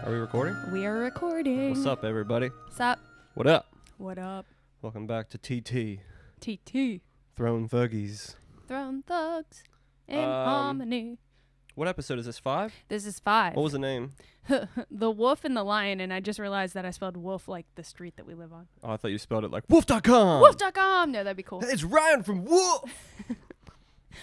Are we recording? We are recording. What's up, everybody? What's up? What up? What up? Welcome back to TT. TT. Throne Thuggies. Throne Thugs in Harmony. What episode is this? 5? This is 5. What was the name? The Wolf and the Lion, and I just realized that I spelled wolf like the street that we live on. Oh, I thought you spelled it like wolf.com. Wolf.com! No, that'd be cool. It's Ryan from Wolf.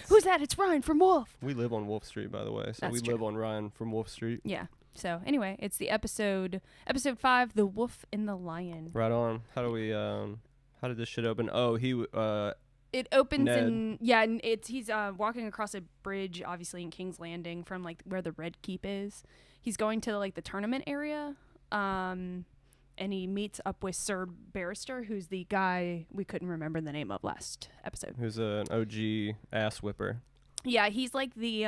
Who's that? It's Ryan from Wolf. We live on Wolf Street, by the way. So That's we true. live on Ryan from Wolf Street. Yeah. So, anyway, it's the episode 5, The Wolf and the Lion. Right on. How do we, how did this shit open? Oh, It opens Ned. and he's walking across a bridge, obviously in King's Landing, from like where the Red Keep is. He's going to like the tournament area, and he meets up with Sir Barrister, who's the guy we couldn't remember the name of last episode. who's an OG ass whipper. Yeah, he's like the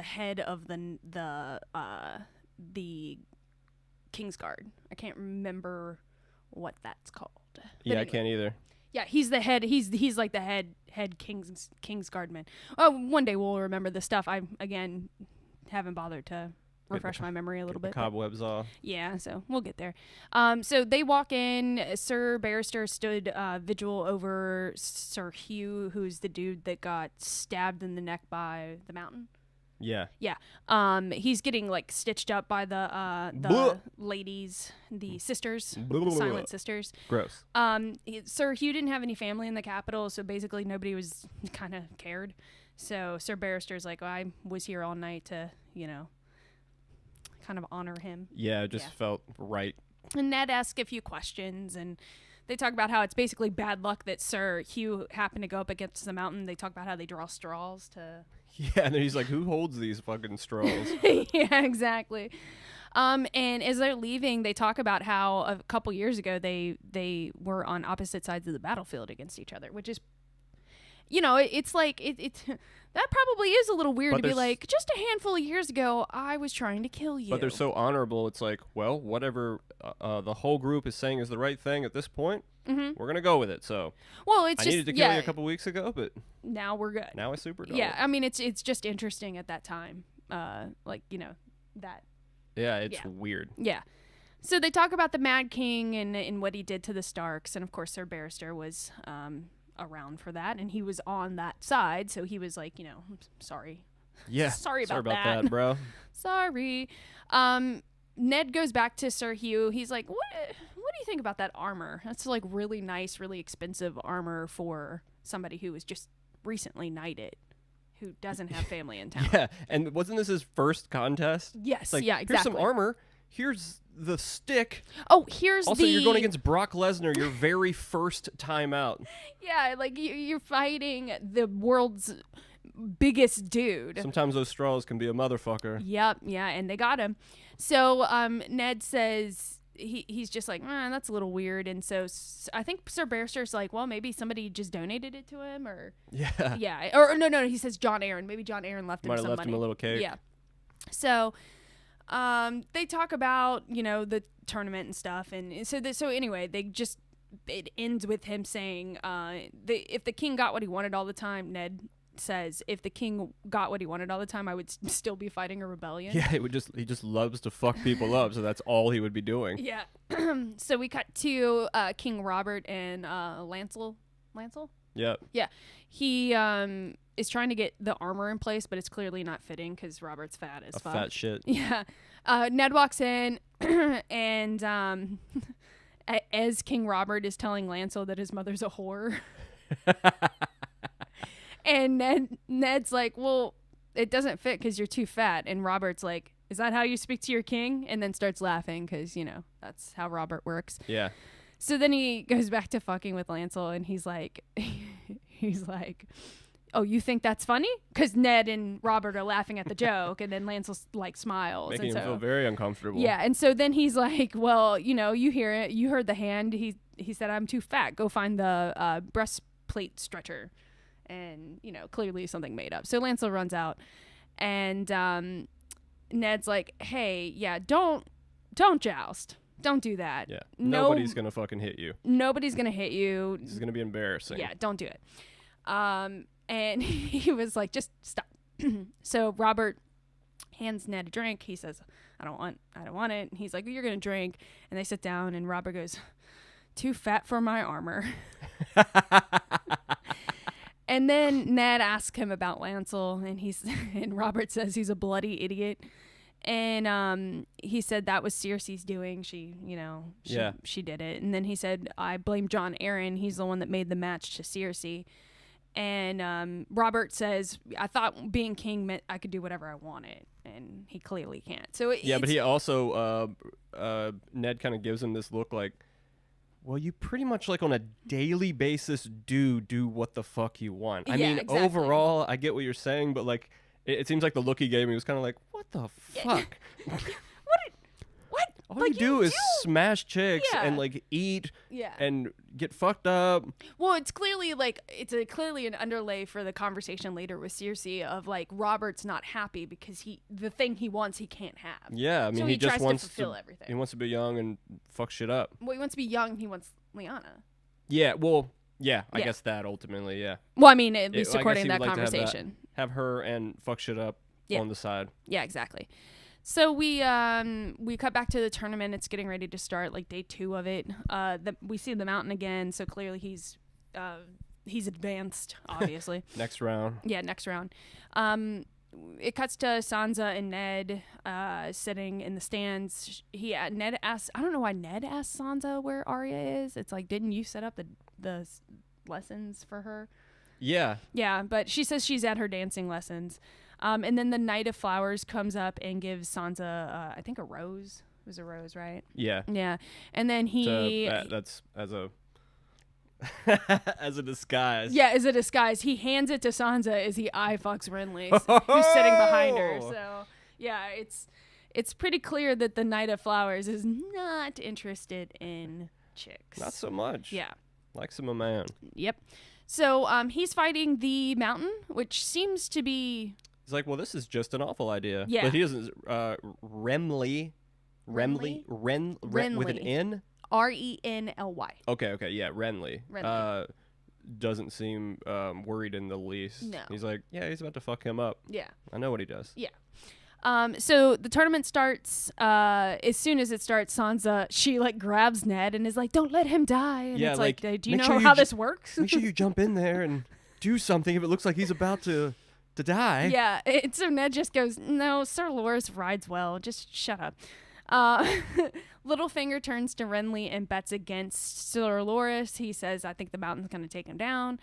head of the King's Guard. I can't remember what that's called. But Yeah, I anyway. can't either. Yeah, he's the head. He's like the head King's Guardman. Oh, one day we'll remember this stuff. I again haven't bothered to refresh my memory a little The bit. but cobwebs off. yeah, so we'll get there. So they walk in. Sir Barrister stood vigil over Sir Hugh, who's the dude that got stabbed in the neck by the mountain. Yeah. Yeah. He's getting like stitched up by the Blah. ladies, the sisters, Blah. silent sisters. Gross. Sir Hugh didn't have any family in the capital, so basically nobody was kind of cared. So Sir Barrister's like, well, I was here all night to, kind of honor him. Yeah, it just Yeah. felt right. And Ned asks a few questions, and they talk about how it's basically bad luck that Sir Hugh happened to go up against the mountain. They talk about how they draw straws to... Yeah, and then he's like, who holds these fucking straws? Yeah, exactly. And as they're leaving, they talk about how a couple years ago they were on opposite sides of the battlefield against each other, which is, it's like it that probably is a little weird But to be there's- like, just a handful of years ago, I was trying to kill you. But they're so honorable. It's like, well, whatever the whole group is saying is the right thing at this point, we're going to go with it. So well, it's I just needed to kill you a couple weeks ago, but now we're good. now I super don't. Yeah, I mean, it's just interesting at that time. That. Yeah, it's Yeah. weird. Yeah. So they talk about the Mad King and what he did to the Starks. And, of course, Sir Barrister was around for that. And he was on that side. So he was like, sorry. Yeah. Sorry about that, bro. Sorry. Ned goes back to Sir Hugh. He's like, what do you think about that armor? That's like really nice, really expensive armor for somebody who was just recently knighted, who doesn't have family in town. Yeah, and wasn't this his first contest? Yes. Like, yeah, exactly. here's some armor. Here's the stick. Oh, here's Also, the... you're going against Brock Lesnar your very first time out. Yeah, like you're fighting the world's biggest dude. Sometimes those straws can be a motherfucker. Yep, yeah, and they got him. So Ned says he's just like, that's a little weird. And so I think Sir Barrister's like, well, maybe somebody just donated it to him, or Yeah. yeah, or no, he says John Aaron. Maybe John Aaron left him Might have some left money. him a little cake. Yeah. So they talk about the tournament and stuff, and so anyway, it ends with him saying if the king got what he wanted all the time, Ned says, if the king got what he wanted all the time, I would still be fighting a rebellion. Yeah, he just loves to fuck people up, so that's all he would be doing. Yeah. So we cut to King Robert and Lancel. Yep. Yeah. He is trying to get the armor in place, but it's clearly not fitting because Robert's fat as fuck. Fat shit. Yeah. Ned walks in and as King Robert is telling Lancel that his mother's a whore. And Ned's like, well, it doesn't fit because you're too fat. And Robert's like, is that how you speak to your king? And then starts laughing because, that's how Robert works. Yeah. So then he goes back to fucking with Lancel, and he's like, oh, you think that's funny? Because Ned and Robert are laughing at the joke, and then Lancel like smiles. Making and him feel very uncomfortable. Yeah, and so then he's like, well, you hear it. You heard the hand. He said, I'm too fat. Go find the breastplate stretcher. And, clearly something made up. So Lancel runs out, and Ned's like, hey, yeah, don't joust. Don't do that. Yeah. No, Nobody's going to fucking hit you. Nobody's going to hit you. This is going to be embarrassing. Yeah, don't do it. And he was like, just stop. So Robert hands Ned a drink. He says, I don't want it. And he's like, well, you're going to drink. And they sit down and Robert goes, too fat for my armor. And then Ned asks him about Lancel, and Robert says he's a bloody idiot. And he said that was Cersei's doing. She did it. And then he said, I blame Jon Arryn. He's the one that made the match to Cersei. And Robert says, I thought being king meant I could do whatever I wanted. And he clearly can't. So but he also, Ned kind of gives him this look like, well, you pretty much like on a daily basis do what the fuck you want. I mean, exactly. Overall, I get what you're saying, but like, it seems like the look he gave me was kind of like, what the fuck? What? All like you do is smash chicks and like eat and get fucked up. Well, it's clearly like clearly an underlay for the conversation later with Cersei of like Robert's not happy because the thing he wants he can't have. Yeah, I mean so he just wants to fulfill everything. He wants to be young and fuck shit up. Well, he wants to be young. He wants Lyanna. Yeah. Well. Yeah, I guess that ultimately. Yeah. Well, I mean, at least according to that conversation, have her and fuck shit up on the side. Yeah, exactly. So we cut back to the tournament. It's getting ready to start, like day 2 of it. We see the Mountain again. So clearly he's advanced, obviously. Next round. Yeah, next round. It cuts to Sansa and Ned sitting in the stands. Ned asks, I don't know why Ned asked Sansa where Arya is. It's like, didn't you set up the lessons for her? Yeah. Yeah, but she says she's at her dancing lessons. And then the Knight of Flowers comes up and gives Sansa, I think a rose. It was a rose, right? Yeah. Yeah. And then that's as a as a disguise. Yeah, as a disguise. He hands it to Sansa as he eye fucks Renly, who's sitting behind her. So, yeah, it's pretty clear that the Knight of Flowers is not interested in chicks. Not so much. Yeah. Likes him a man. Yep. So, he's fighting the Mountain, which seems to be... He's like, well, this is just an awful idea. Yeah. But he doesn't... Renly? With an N? Renly. Okay, yeah, Renly. Doesn't seem worried in the least. No. He's like, yeah, he's about to fuck him up. Yeah. I know what he does. Yeah. So the tournament starts. As soon as it starts, Sansa, she like grabs Ned and is like, don't let him die. And it's like, do you know how this works? Make sure you jump in there and do something if it looks like he's about to die. Yeah. So Ned just goes, no, Sir Loras rides well. Just shut up. Littlefinger turns to Renly and bets against Sir Loras. He says, I think the Mountain's going to take him down.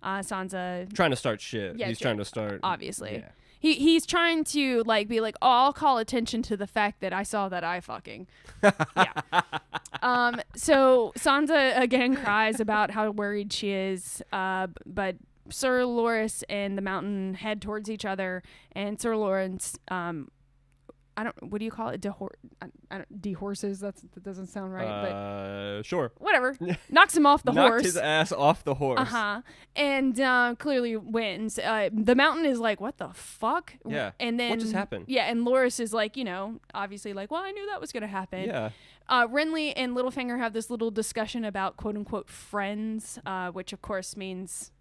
Sansa... Trying to start shit. Yeah, he's trying to start... Obviously. Yeah. He's trying to like be like, oh, I'll call attention to the fact that I saw that eye fucking. Yeah. So Sansa again cries about how worried she is. But Sir Loras and the Mountain head towards each other, and Sir Loras, what do you call it? Dehorses. That doesn't sound right. But sure. Whatever. Knocks him off the horse. Knocked his ass off the horse. And clearly wins. The Mountain is like, what the fuck? Yeah. And then what just happened? Yeah, and Loras is like, obviously like, well, I knew that was gonna happen. Yeah. Renly and Littlefinger have this little discussion about quote unquote friends, which of course means.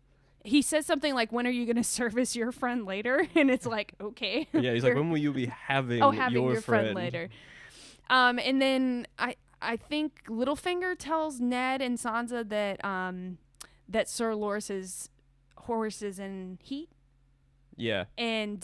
He says something like, when are you going to service your friend later? And it's like, okay. Yeah, he's like, when will you be having your friend later? And then I think Littlefinger tells Ned and Sansa that Sir Loras's horse is in heat. Yeah. And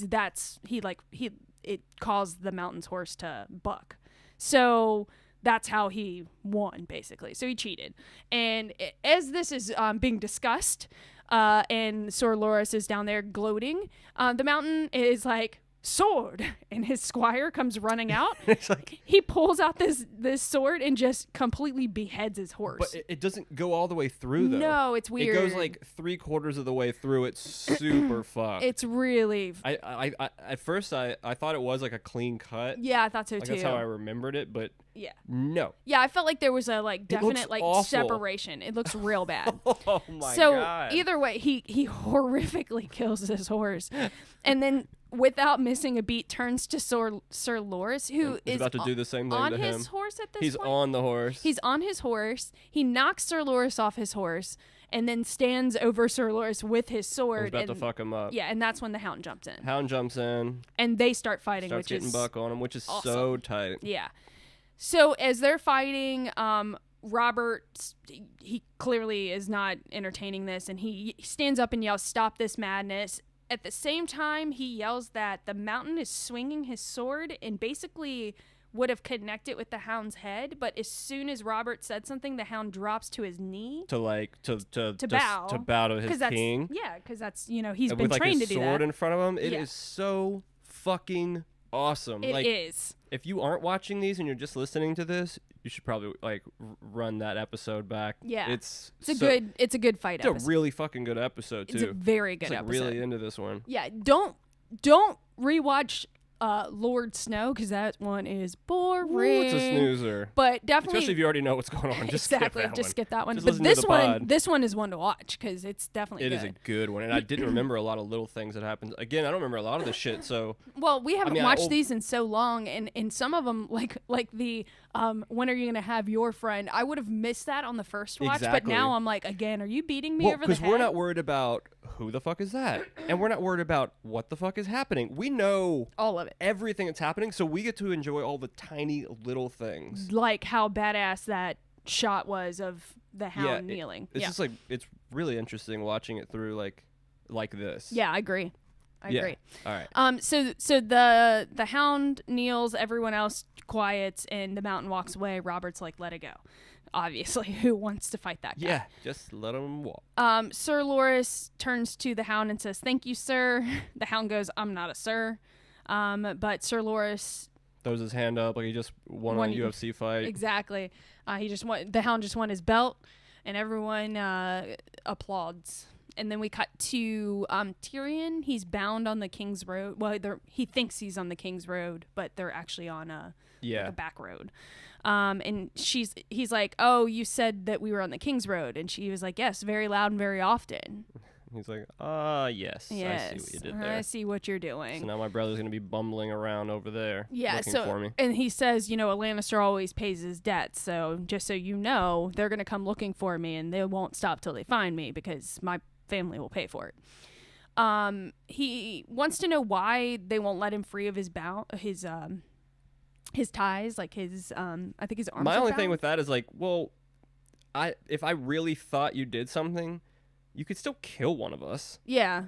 it caused the Mountain's horse to buck. So that's how he won, basically. So he cheated. And as this is being discussed... and Sir Loras is down there gloating. The Mountain is like, sword, and his squire comes running out. It's like, he pulls out this sword and just completely beheads his horse. But it doesn't go all the way through, though. No, it's weird. It goes like 3/4 of the way through. It's super fucked. It's really... I at first I thought it was like a clean cut. Yeah, I thought so too. That's how I remembered it, but yeah, no. Yeah, I felt like there was a definite awful. separation. It looks real bad. Oh my god. So either way, he horrifically kills his horse, and then without missing a beat turns to Sir Loras, who is about to do the same thing on to his him. horse at this He's point. on the horse. He's on his horse. He knocks Sir Loras off his horse, and then stands over Sir Loras with his He's sword. about to fuck him up. Yeah, and that's when the Hound jumps in. Hound jumps in. And they start fighting, Starts which getting is buck on him, which is awesome. so tight. Yeah. So as they're fighting, Robert, he clearly is not entertaining this, and he stands up and yells, "Stop this madness." At the same time, he yells that the Mountain is swinging his sword and basically would have connected with the Hound's head, but as soon as Robert said something, the Hound drops to his knee To bow to his that's, king. Yeah, because that's, he's And been with trained his to do sword that. in front of him. It Yeah. is so fucking awesome. It is. If you aren't watching these and you're just listening to this, you should probably run that episode back. Yeah. It's a good fight It's episode. a really fucking good episode too. It's a very good It's episode. really into this one. Yeah, don't rewatch Lord Snow, because that one is boring. Ooh, it's a snoozer. But definitely, Especially if you already know what's going on. Just exactly, skip that just one. skip that one. Just But listen to this the one, pod. this one is one to watch because it's definitely It good. is a good one, and I didn't remember a lot of little things that happened. Again, I don't remember a lot of this shit. So Well, we haven't mean, watched these in so long, and some of them, like the when are you gonna have your friend? I would have missed that on the first watch, but Exactly. now I'm like, again, are you beating me well, over the because head? we're not worried about who the fuck is that, and we're not worried about what the fuck is happening. We know all of it. everything that's happening, so we get to enjoy all the tiny little things. Like how badass that shot was of the Hound kneeling. It's just like it's really interesting watching it through like this. Yeah, I agree. I Yeah. agree. All right. So the Hound kneels, everyone else quiets, and the Mountain walks away. Robert's like, let it go. Obviously, who wants to fight that guy? Yeah, just let him walk. Sir Loras turns to the Hound and says, "Thank you, sir." The Hound goes, "I'm not a sir." But Sir Loras Throws his hand up like he just won a UFC fight. exactly. The Hound just won his belt, and everyone applauds. And then we cut to Tyrion. He's bound on the King's Road. Well, he thinks he's on the King's Road, but they're actually on a back road. And he's like, "Oh, you said that we were on the King's Road," and she was like, "Yes, very loud and very often." He's like, yes, Yes, I see what you did there. I see what you're doing. So now my brother's gonna be bumbling around over there, looking for me. And he says, a Lannister always pays his debts, so just so you know, they're gonna come looking for me, and they won't stop till they find me because my family will pay for it. He wants to know why they won't let him free of his ties, like his I think his arms. My are only bound. thing with that is like, well, if I really thought you did something, you could still kill one of us. Yeah.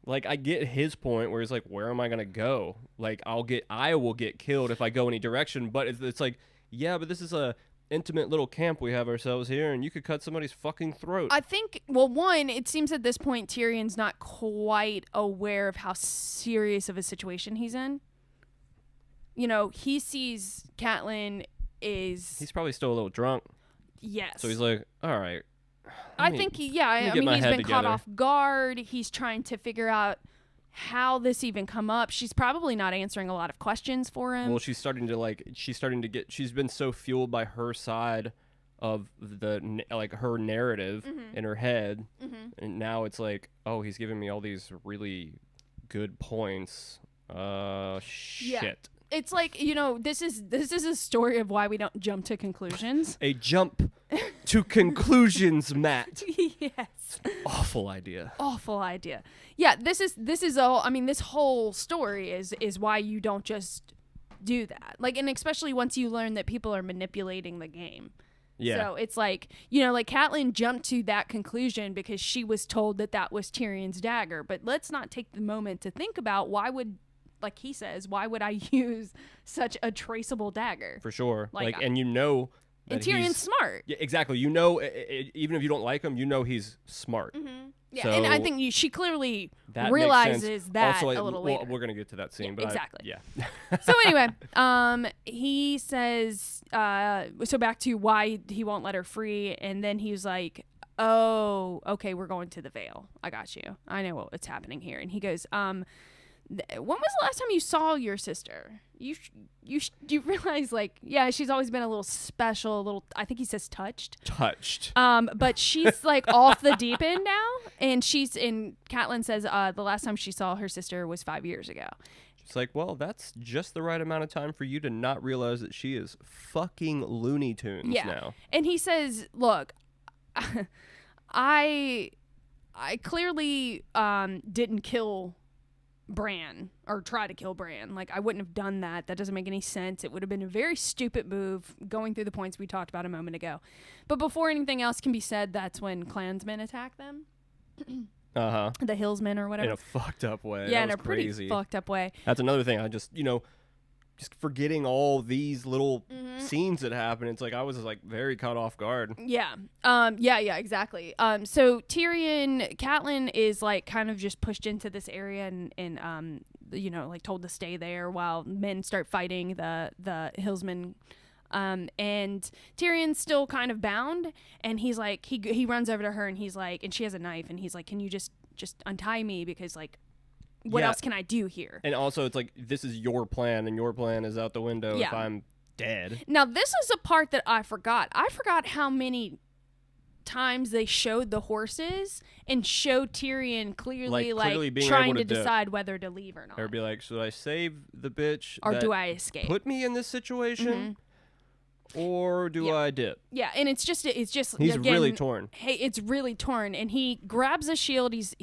Like, I get his point where he's like, where am I gonna go? Like, I will get killed if I go any direction. But it's like, yeah, but this is a intimate little camp we have ourselves here, and you could cut somebody's fucking throat. I think, well, one, it seems at this point Tyrion's not quite aware of how serious of a situation he's in. He sees Catelyn is... He's probably still a little drunk. Yes. So he's like, all right. I think he's been caught off guard. He's trying to figure out how this even come up. She's probably not answering a lot of questions for him. Well, she's starting to been so fueled by her side of her narrative in her head. And now it's like, oh, he's giving me all these really good points. Shit. It's like, this is a story of why we don't jump to conclusions. A jump to conclusions, Matt. Yes. Awful idea. Awful idea. Yeah, this is all, this whole story is why you don't just do that. Like, and especially once you learn that people are manipulating the game. Yeah. So it's like, like Catelyn jumped to that conclusion because she was told that was Tyrion's dagger. But let's not take the moment to think about like he says, why would I use such a traceable dagger? For sure. And and Tyrion's smart. Yeah, exactly. Even if you don't like him, he's smart. Mm-hmm. Yeah, so and I think she clearly that realizes that also, a little later. We're gonna get to that scene, Yeah, but exactly. yeah. So anyway, he says, so back to why he won't let her free, and then he was like, "Oh, okay, we're going to the Vale. I got you. I know what's happening here." And he goes, when was the last time you saw your sister? You realize, like, yeah, she's always been a little special, a little, I think he says touched. But she's like off the deep end now. And Catelyn says the last time she saw her sister was 5 years ago. It's like, well, that's just the right amount of time for you to not realize that she is fucking Looney Tunes now. And he says, look, I clearly didn't kill Bran or try to kill Bran. Like, I wouldn't have done that. That doesn't make any sense. It would have been a very stupid move going through the points we talked about a moment ago. But before anything else can be said, that's when clansmen attack them. Uh-huh. The Hillsmen or whatever. In a fucked up way. Yeah, that in was a pretty crazy. fucked up way. That's another thing. I just, just forgetting all these little scenes that happen. It's like I was like very caught off guard. Yeah. Yeah, exactly. So Tyrion, Catelyn is like kind of just pushed into this area and like told to stay there while men start fighting the Hillsmen. And Tyrion's still kind of bound, and he's like, he runs over to her and he's like, and she has a knife, and he's like, can you just untie me, because like, what else can I do here? And also it's like, this is your plan, and your plan is out the window if I'm dead. Now this is a part that I forgot how many times they showed the horses and showed Tyrion clearly being trying able to to decide whether to leave or not, Or be like, should I save the bitch or that do I escape, put me in this situation, or do I dip? Yeah, and it's just He's again, really torn. Hey, it's really torn, and he grabs a shield. He's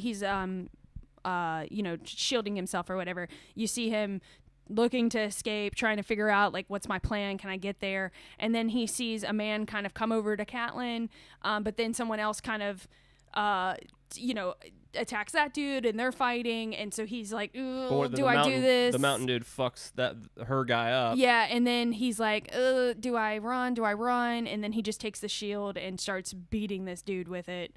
shielding himself or whatever. You see him looking to escape, trying to figure out like, what's my plan? Can I get there? And then he sees a man kind of come over to Catelyn, but then someone else kind of attacks that dude, and they're fighting, and so he's like, ooh, do I do this? The mountain dude fucks her guy up. Yeah, and then he's like, do I run? And then he just takes the shield and starts beating this dude with it,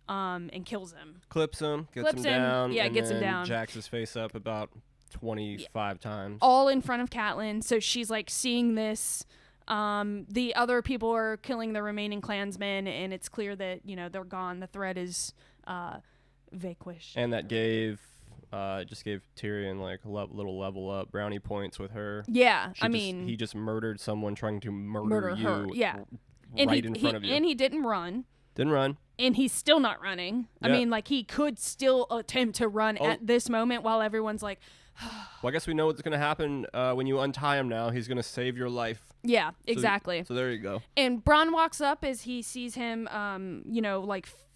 and kills him. Gets him down. Yeah, and gets him then down. Jacks his face up about 25 times. All in front of Catelyn, so she's like seeing this. The other people are killing the remaining clansmen, and it's clear that, they're gone. The threat is vanquished. And that just gave Tyrion like a little level up brownie points with her. Yeah, he just murdered someone trying to murder you. Her. Yeah, right in front of you. And he didn't run. Didn't run. And he's still not running. Yeah. I mean, like, he could still attempt to run at this moment while everyone's like, well, I guess we know what's going to happen when you untie him now. He's going to save your life. Yeah, exactly. So there you go. And Bronn walks up as he sees him,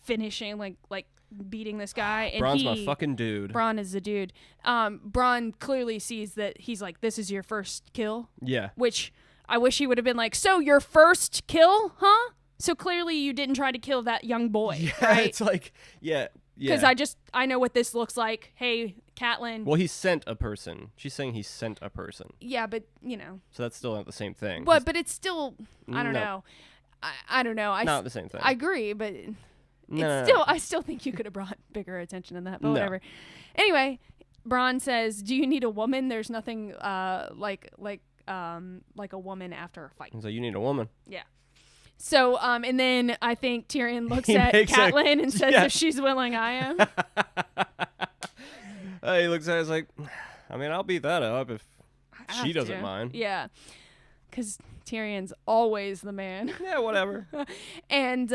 finishing, like beating this guy. And Bronn's my fucking dude. Bronn is the dude. Bronn clearly sees that he's like, this is your first kill. Yeah. Which I wish he would have been like, so your first kill, huh? So clearly you didn't try to kill that young boy, yeah, right? It's like, yeah. Because I know what this looks like. Hey, Catelyn. Well, he sent a person. She's saying he sent a person. Yeah, but, So that's still not the same thing. But it's still, I don't know. I don't know. Not the same thing. I agree, but I still think you could have brought bigger attention than that, but whatever. Anyway, Bronn says, do you need a woman? There's nothing like a woman after a fight. So you need a woman. Yeah. So, and then I think Tyrion looks at Catelyn and says, if she's willing, I am. He looks at her, like, I mean, I'll beat that up if she doesn't mind. Yeah. Because Tyrion's always the man. Yeah, whatever. And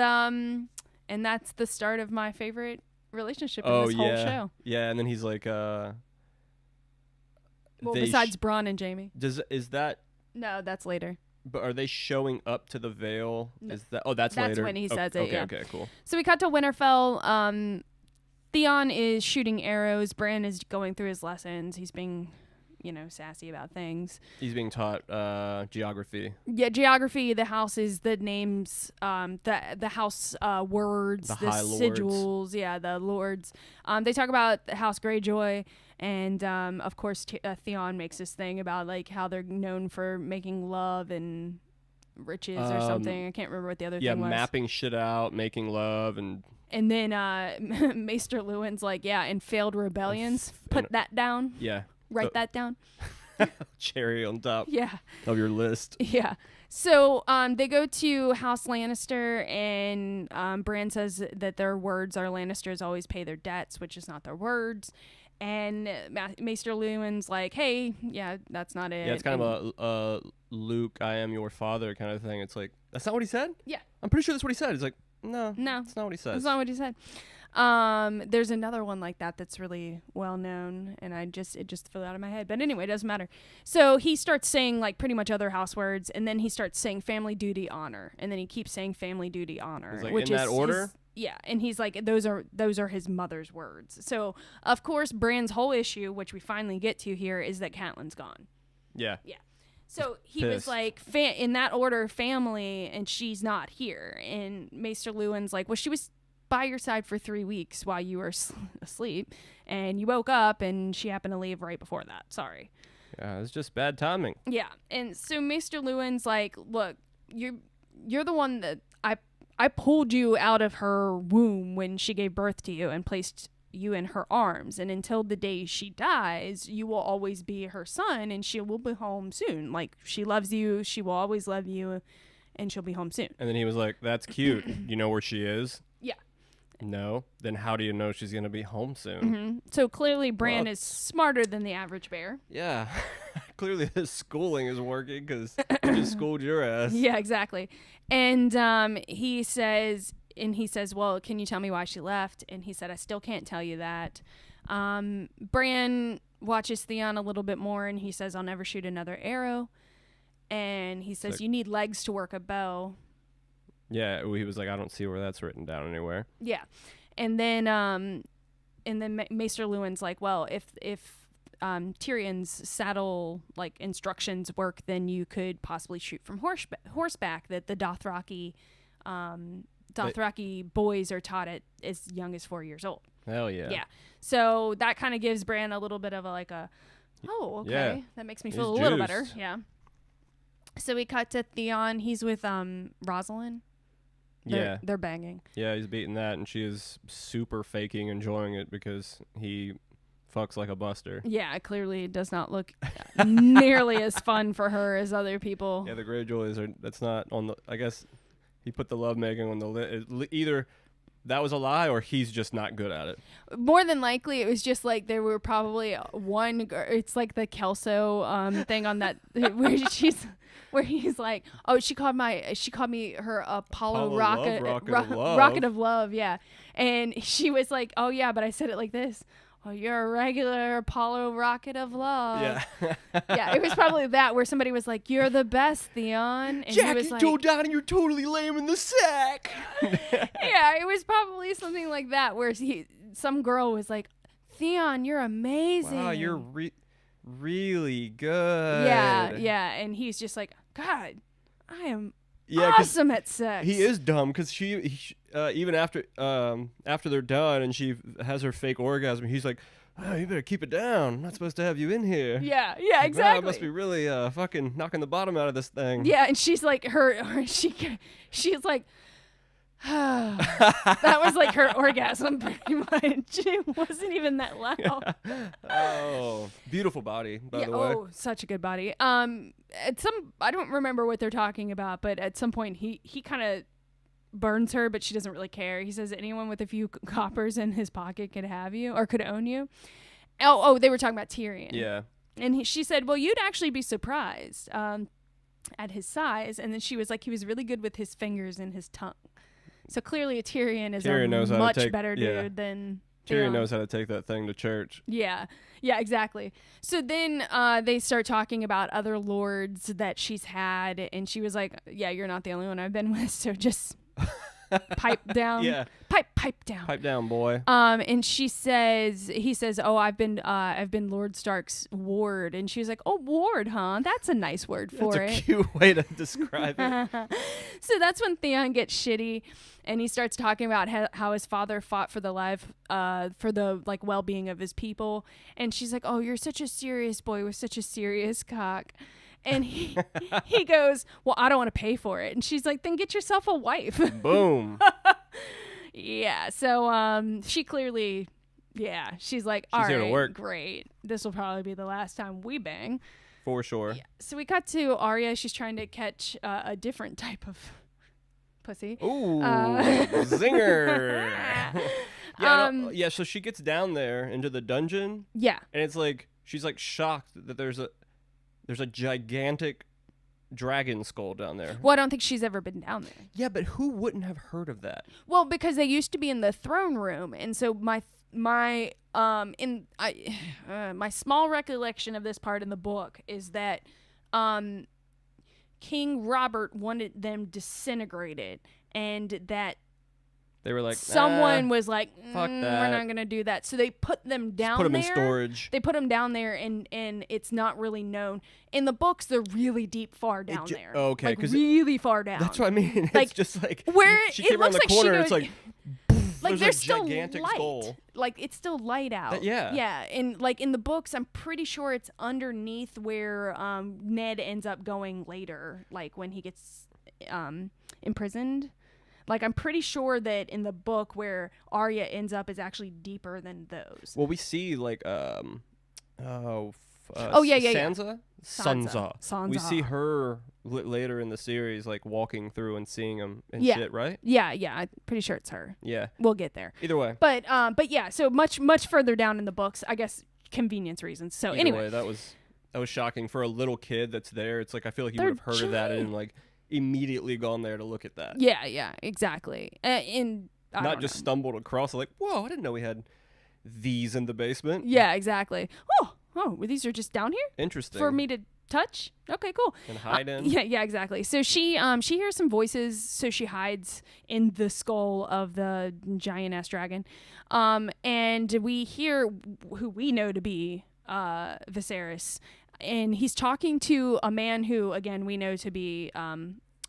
that's the start of my favorite relationship in this whole show. Yeah, and then he's like, besides Bronn and Jaime. Is that... No, that's later. But are they showing up to the Vale? No. Is that? Oh, that's later. That's when he says it. Okay, cool. So we cut to Winterfell. Theon is shooting arrows. Bran is going through his lessons. He's being, sassy about things. He's being taught geography. Yeah, geography. The houses, the names, the house words, the sigils. Yeah, the lords. They talk about House Greyjoy. And, of course, Theon makes this thing about, like, how they're known for making love and riches or something. I can't remember what the other thing was. Yeah, mapping shit out, making love, and then Maester Luwin's like, yeah, and failed rebellions. Put that down. Yeah. Write that down. Cherry on top of your list. Yeah. So they go to House Lannister, and Bran says that their words are Lannisters always pay their debts, which is not their words. And Maester Luwin's like, hey, yeah, that's not it. Yeah, it's kind of a Luke, I am your father kind of thing. It's like, that's not what he said? Yeah. I'm pretty sure that's what he said. He's like, no, that's not what he says. That's not what he said. There's another one like that that's really well known, and it just fell out of my head. But anyway, it doesn't matter. So he starts saying like pretty much other house words, and then he starts saying family, duty, honor, and then he keeps saying family, duty, honor. Like, which in that order? Yeah, and he's like, those are his mother's words. So of course, Bran's whole issue, which we finally get to here, is that Catelyn's gone. Yeah. Yeah. So he Pissed. was like, in that order, family, and she's not here. And Maester Lewin's like, well, she was by your side for 3 weeks while you were asleep, and you woke up, and she happened to leave right before that. Sorry. Yeah, it's just bad timing. Yeah, and so Maester Lewin's like, look, you're the one that I pulled you out of her womb when she gave birth to you and placed you in her arms, and until the day she dies, you will always be her son, and she will be home soon. Like, she loves you, she will always love you, and she'll be home soon. And then he was like, that's cute. You know where she is? Yeah. No. Then how do you know she's going to be home soon? Mm-hmm. So clearly Bran Well, is smarter than the average bear. Yeah. Clearly his schooling is working because he just schooled your ass. Yeah, exactly. And he says, well, can you tell me why she left? And he said, I still can't tell you that. Bran watches Theon a little bit more, and he says, I'll never shoot another arrow. And he says, you need legs to work a bow. Yeah, he was like, I don't see where that's written down anywhere. Yeah. And then Maester Lewin's like, well, if Tyrion's saddle like instructions work, then you could possibly shoot from horseback, that the Dothraki boys are taught at as young as 4 years old. Hell yeah. Yeah. So that kind of gives Bran a little bit of okay, yeah. that makes me He's feel a little better. juiced. Yeah. So we cut to Theon. He's with Rosalind. They're banging. Yeah, he's beating that, and she is super faking enjoying it because he fucks like a buster. Yeah, it clearly does not look nearly as fun for her as other people. Yeah, the Greyjoys are. That's not on the. I guess he put the lovemaking on the either that was a lie or he's just not good at it. More than likely, it was just like there were probably one. It's like the Kelso thing on that where he's like, oh, she called me her Apollo rocket of love, yeah, and she was like, oh yeah, but I said it like this. Oh, you're a regular Apollo rocket of love. Yeah. Yeah, it was probably that where somebody was like, you're the best, Theon. And Jack, he was you like, go down and you're totally lame in the sack. yeah, it was probably something like that where some girl was like, Theon, you're amazing. Wow, you're really good. Yeah, and he's just like, God, I am Yeah, awesome at sex. he is dumb because she even after they're done and she has her fake orgasm, he's like, oh, you better keep it down. I'm not supposed to have you in here. Yeah, Like, exactly. wow, I must be really fucking knocking the bottom out of this thing. Yeah, and she's like she's like, that was like her orgasm pretty much. It wasn't even that loud. Oh, beautiful body, by the way. Oh, such a good body. I don't remember what they're talking about, but at some point he kind of burns her, but she doesn't really care. He says anyone with a few coppers in his pocket could have you or could own you. Oh, they were talking about Tyrion. Yeah. And she said, well, you'd actually be surprised at his size. And then she was like, he was really good with his fingers and his tongue. So clearly Tyrion is a much better dude than Tyrion knows how to take that thing to church. Yeah, exactly. So then they start talking about other lords that she's had, and she was like, yeah, you're not the only one I've been with, so just pipe down. Yeah. Pipe down. Pipe down, boy. And he says, oh, I've been Lord Stark's ward, and she was like, oh, ward, huh? That's a nice word for it. That's a cute way to describe it. So that's when Theon gets shitty, and he starts talking about how his father fought for the well-being of his people, and she's like, oh, you're such a serious boy with such a serious cock. And he goes, well, I don't want to pay for it. And she's like, then get yourself a wife. Boom. Yeah. So she clearly, she's like, all here to right, work. great. This will probably be the last time we bang. For sure. Yeah. So we cut to Arya. She's trying to catch a different type of pussy. Ooh, zinger. Yeah, so she gets down there into the dungeon. Yeah. And it's like, she's like shocked that there's a gigantic dragon skull down there. Well, I don't think she's ever been down there. Yeah, but who wouldn't have heard of that? Well, because they used to be in the throne room, and so my small recollection of this part in the book is that King Robert wanted them disintegrated, and that They were like, someone was like, fuck we're that. not gonna do that. So they put them down put them there. in storage. They put them down there, and it's not really known. In the books, they're really deep, far down there. Okay, like 'cause really far down. That's what I mean. Like, it's just like where she it came around looks the like she corner. goes, It's like, like there's there's a still gigantic light. skull. Like it's still light out. Yeah. And like in the books, I'm pretty sure it's underneath where Ned ends up going later, like when he gets imprisoned. Like I'm pretty sure that in the book where Arya ends up is actually deeper than those. Well, we see like yeah. Sansa. Sansa. We see her later in the series, like walking through and seeing him and Yeah. shit, right? Yeah, I'm pretty sure it's her. Yeah. We'll get there. Either way. But yeah, so much further down in the books, I guess convenience reasons. So Either anyway, way, that was shocking for a little kid that's there. It's like I feel like he They're would have heard of that giant. and like immediately gone there to look at that. yeah, exactly. And I Not don't just know. stumbled across like, whoa, I didn't know we had these in the basement. Yeah, exactly. Oh, well, these are just down here Interesting. for me to touch. Okay, cool. And hide in. Yeah, exactly. So she hears some voices, so she hides in the skull of the giant ass dragon. And we hear who we know to be Viserys, and he's talking to a man who, again, we know to be oh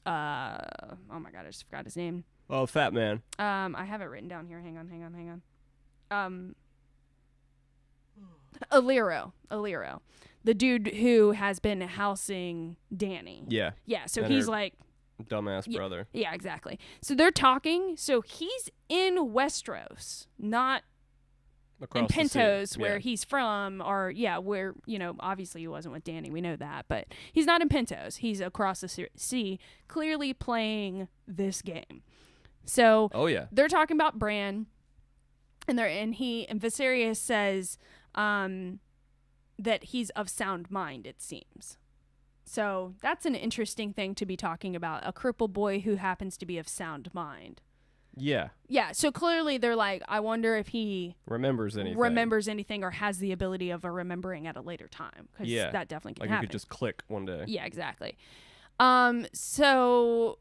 my god, I just forgot his name. Oh, fat man. I have it written down here. Hang on. Illyrio. The dude who has been housing Dany. Yeah. Yeah, so And he's her like, dumbass brother. yeah, exactly. So they're talking. So he's in Westeros, not Across in the sea. Pentos, where Yeah. he's from, or where, obviously he wasn't with Dany. We know that, but he's not in Pentos. He's across the sea, clearly playing this game. So Oh yeah. they're talking about Bran, and Viserys says that he's of sound mind, it seems. So that's an interesting thing to be talking about, a crippled boy who happens to be of sound mind. Yeah. Yeah, so clearly they're like, I wonder if he Remembers anything. or has the ability of remembering at a later time, because Yeah. that definitely can Like happen. you could just click one day. Yeah, exactly. So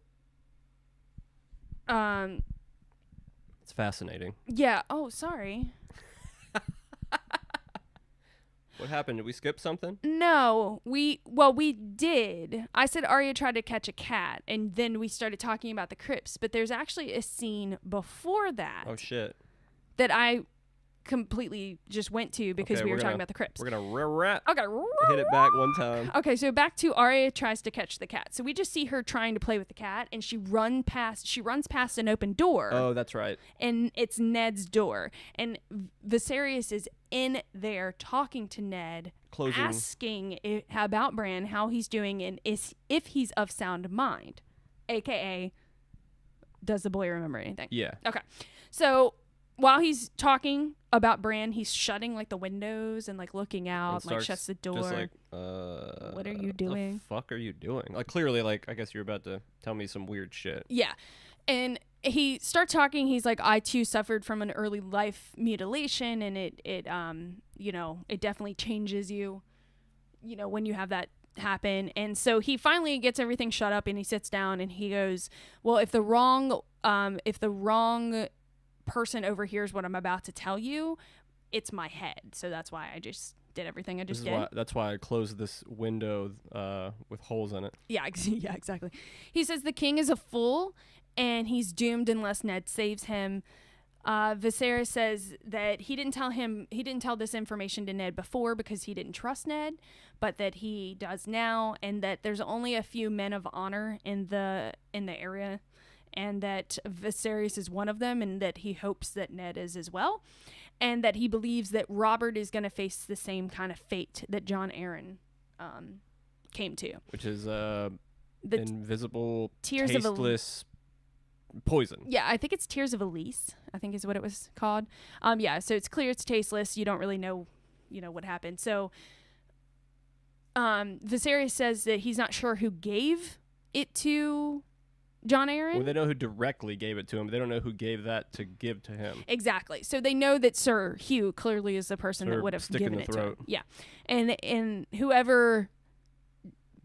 It's fascinating. yeah. Oh, sorry. What happened? Did we skip something? No, we did. I said Arya tried to catch a cat, and then we started talking about the crypts. But there's actually a scene before that Oh shit. that I completely just went to because Okay, we were we're talking gonna- about the crypts. We're gonna Okay. hit it back one time. Okay, so back to Arya tries to catch the cat. So we just see her trying to play with the cat, and she runs past an open door, Oh, that's right. and it's Ned's door, and Viserys is in there talking to Ned, Closing. asking about Bran, how he's doing, and if he's of sound mind, aka does the boy remember anything? Yeah. Okay, so while he's talking about Bran, he's shutting like the windows and like looking out, And like starts shuts the door. Just like, What are you doing? The fuck are you doing? Like clearly, like I guess you're about to tell me some weird shit. Yeah. And he starts talking. He's like, I too suffered from an early life mutilation, and it definitely changes you, when you have that happen. And so he finally gets everything shut up, and he sits down and he goes, well, if the wrong person overhears what I'm about to tell you, it's my head. So that's why I just did everything I just did. That's why I closed this window with holes in it. Yeah, yeah, exactly. He says the king is a fool and he's doomed unless Ned saves him. Viserys says that he didn't tell this information to Ned before because he didn't trust Ned, but that he does now, and that there's only a few men of honor in the area, and that Viserys is one of them, and that he hopes that Ned is as well, and that he believes that Robert is going to face the same kind of fate that Jon Arryn came to. Which is The invisible, Tears of tasteless poison. Yeah, I think it's Tears of Elise, I think is what it was called. Yeah, so it's clear it's tasteless. You don't really know, what happened. So Viserys says that he's not sure who gave it to Jon Arryn. Well, they know who directly gave it to him, but they don't know who gave that to give to him. Exactly. So they know that Sir Hugh clearly is the person that would have stick in given the it to throat. him. Yeah. And whoever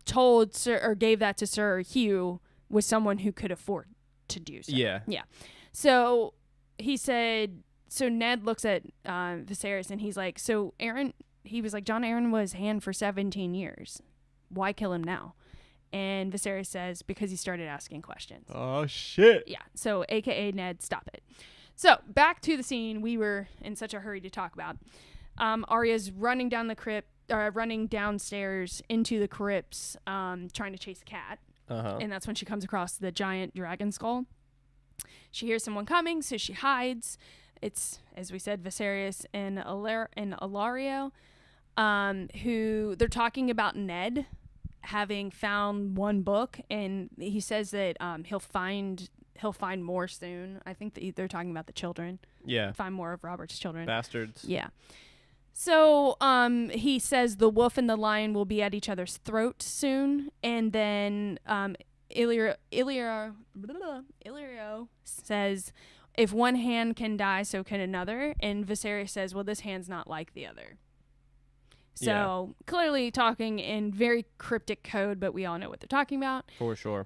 told Sir or gave that to Sir Hugh was someone who could afford to do so. Yeah. Yeah. So he said, so Ned looks at Viserys and he's like, so Aaron, he was like, Jon Arryn was hand for 17 years. Why kill him now? And Viserys says, because he started asking questions. Oh, shit. Yeah. So AKA Ned, stop it. So back to the scene we were in such a hurry to talk about. Arya's running down the crypt, running downstairs into the crypts, trying to chase a cat. And that's when she comes across the giant dragon skull. She hears someone coming, so she hides. It's, as we said, Viserys and Ilario, who they're talking about Ned having found one book, and he says that he'll find more soon. I think that they're talking about the children. Yeah. Find more of Robert's children. Bastards. Yeah. So he says the wolf and the lion will be at each other's throat soon, and then Illyrio says, if one hand can die, so can another. And Viserys says, well, this hand's not like the other. So clearly talking in very cryptic code, but we all know what they're talking about. For sure.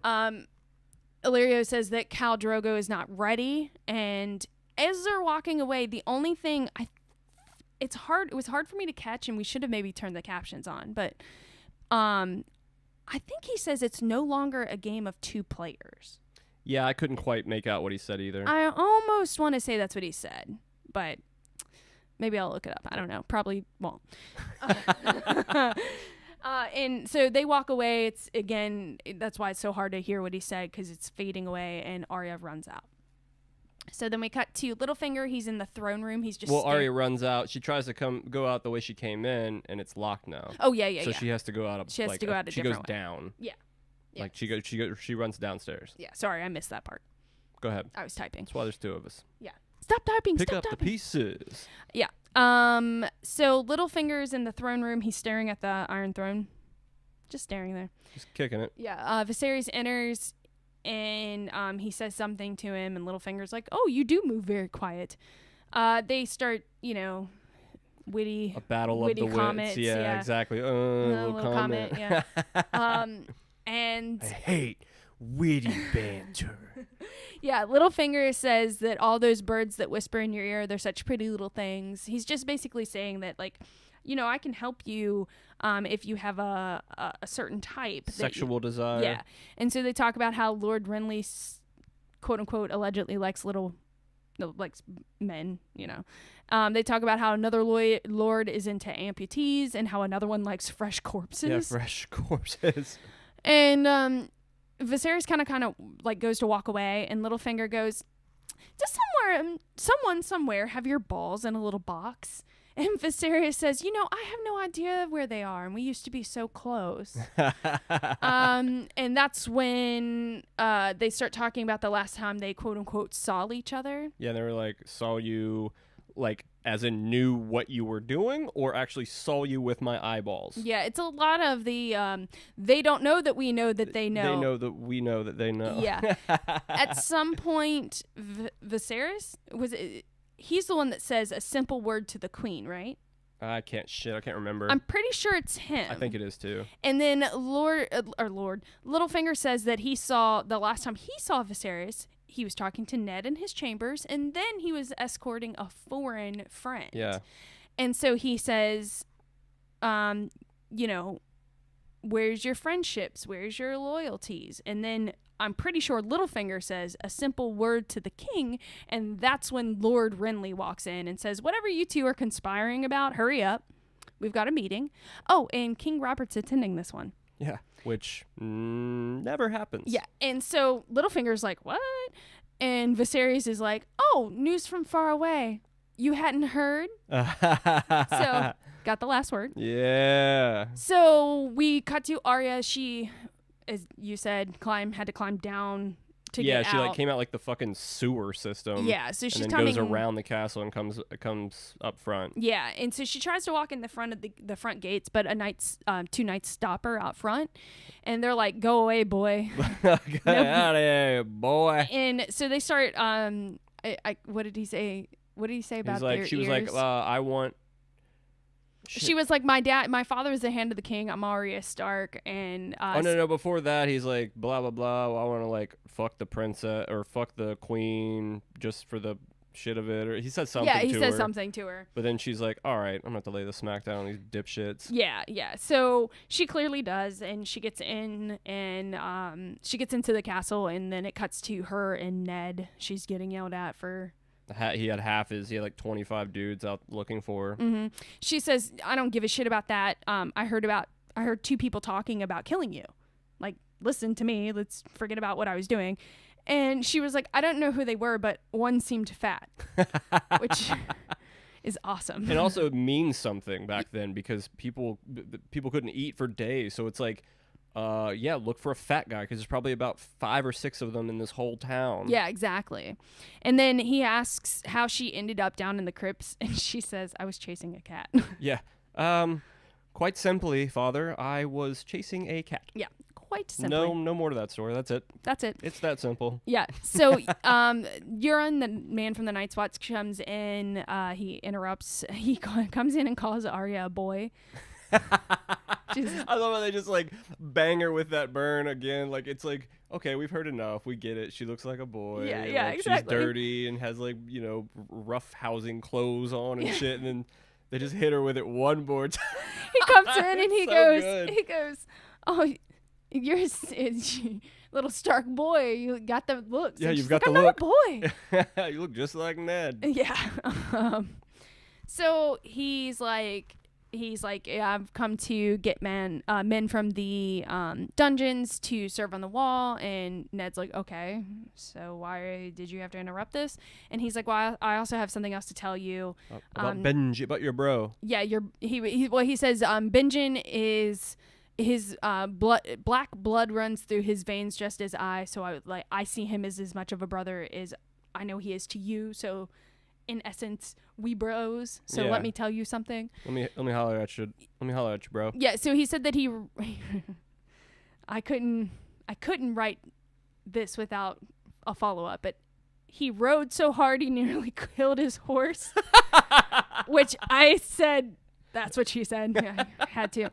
Illyrio says that Khal Drogo is not ready. And as they're walking away, the only thing it was hard for me to catch, and we should have maybe turned the captions on, but I think he says it's no longer a game of 2 players. Yeah, I couldn't quite make out what he said either. I almost want to say that's what he said, but maybe I'll look it up. I don't know. Probably won't. And so they walk away. It's, again, that's why it's so hard to hear what he said, because it's fading away, and Arya runs out. So then we cut to Littlefinger. He's in the throne room. He's just Arya runs out. She tries to go out the way she came in, and it's locked now. Oh yeah. So she has to go out. She has to go out a she different goes way. down. Yeah. Like she runs downstairs. Yeah. Sorry, I missed that part. Go ahead. I was typing. That's why there's 2 of us. Yeah. Stop typing. Pick Stop up typing. the pieces. Yeah. So Littlefinger's in the throne room. He's staring at the Iron Throne. Just staring there. Just kicking it. Yeah. Viserys enters, and he says something to him, and Littlefinger's like, oh, you do move very quiet. They start, witty. A battle witty of the comments, wits. Yeah, exactly. Little comment. Yeah. And I hate witty banter. yeah, Littlefinger says that all those birds that whisper in your ear, they're such pretty little things. He's just basically saying that, like, I can help you if you have a certain type. Sexual desire. Yeah. And so they talk about how Lord Renly, quote unquote, allegedly likes men, They talk about how another lord is into amputees, and how another one likes fresh corpses. Yeah, fresh corpses. And Viserys kind of like goes to walk away, and Littlefinger goes, does someone somewhere have your balls in a little box? And Viserys says, I have no idea where they are, and we used to be so close. And that's when they start talking about the last time they, quote unquote, saw each other. Yeah, they were like, saw you, like, as in knew what you were doing, or actually saw you with my eyeballs. Yeah, it's a lot of the, they don't know that we know that they know. They know that we know that they know. Yeah. At some point, Viserys, he's the one that says a simple word to the queen, right? I can't remember. I'm pretty sure it's him. I think it is too. And then Littlefinger says that the last time he saw Viserys, he was talking to Ned in his chambers, and then he was escorting a foreign friend. Yeah. And so he says, where's your friendships? Where's your loyalties? And then I'm pretty sure Littlefinger says a simple word to the king, and that's when Lord Renly walks in and says, whatever you two are conspiring about, hurry up. We've got a meeting. Oh, and King Robert's attending this one. Yeah, which never happens. Yeah, and so Littlefinger's like, what? And Viserys is like, oh, news from far away. You hadn't heard? So, got the last word. Yeah. So, we cut to Arya. She, as you said, had to climb down to get out. Yeah, she like came out like the fucking sewer system. Yeah, so she's and then coming goes around the castle and comes up front. Yeah, and so she tries to walk in the front of the front gates, but two knights stop her out front, and they're like, "Go away, boy! Get out of here, boy!" And so they start. What did he say? What did he say about their ears? She was like, "I want." She was like, my father is the hand of the king. I'm Arya Stark, and no. Before that, he's like, blah blah blah. I want to like fuck the princess or fuck the queen just for the shit of it, or he said something. Yeah, he to says her, something to her. But then she's like, "All right, I'm gonna have to lay the smack down on these dipshits." Yeah. So she clearly does, and she gets in, and she gets into the castle, and then it cuts to her and Ned. She's getting yelled at for. He had like 25 dudes out looking for her. Mm-hmm. She says, "I don't give a shit about that. I heard 2 people talking about killing you. Like, listen to me. Let's forget about what I was doing." And she was like, "I don't know who they were, but one seemed fat," which is awesome. It also means something back then because people couldn't eat for days. So it's like, look for a fat guy because there's probably about 5 or 6 of them in this whole town. Yeah, exactly. And then he asks how she ended up down in the crypts, and she says, "I was chasing a cat." Yeah. Quite simply, Father, I was chasing a cat. Yeah, quite simply. No more to that story. That's it. That's it. It's that simple. Yeah. So, Euron, the man from the Night's Watch, comes in. He interrupts. He comes in and calls Arya a boy. I love how they just like bang her with that burn again. Like it's like, okay, we've heard enough. We get it. She looks like a boy. Yeah, like, exactly. She's dirty and has like, rough housing clothes on and shit. And then they just hit her with it one more time. He comes in and he So goes, "Oh, you're a little Stark boy. You got the looks." Yeah, And you've she's got like, the "I'm look." not a boy." You look just like Ned. Yeah. So he's like, "Yeah, I've come to get men from the dungeons to serve on the wall." And Ned's like, "Okay, so why did you have to interrupt this?" And he's like, "Well, I also have something else to tell you About Benji, about your bro." Yeah, he says Benjen is his black blood runs through his veins just as I see him as much of a brother as I know he is to you. So in essence, we bros. So Yeah. let me tell you something. Let me holler at you. Let me holler at you, bro. Yeah. So he said that I couldn't write this without a follow up, but he rode so hard he nearly killed his horse. Which I said, that's what she said. Yeah, I had to.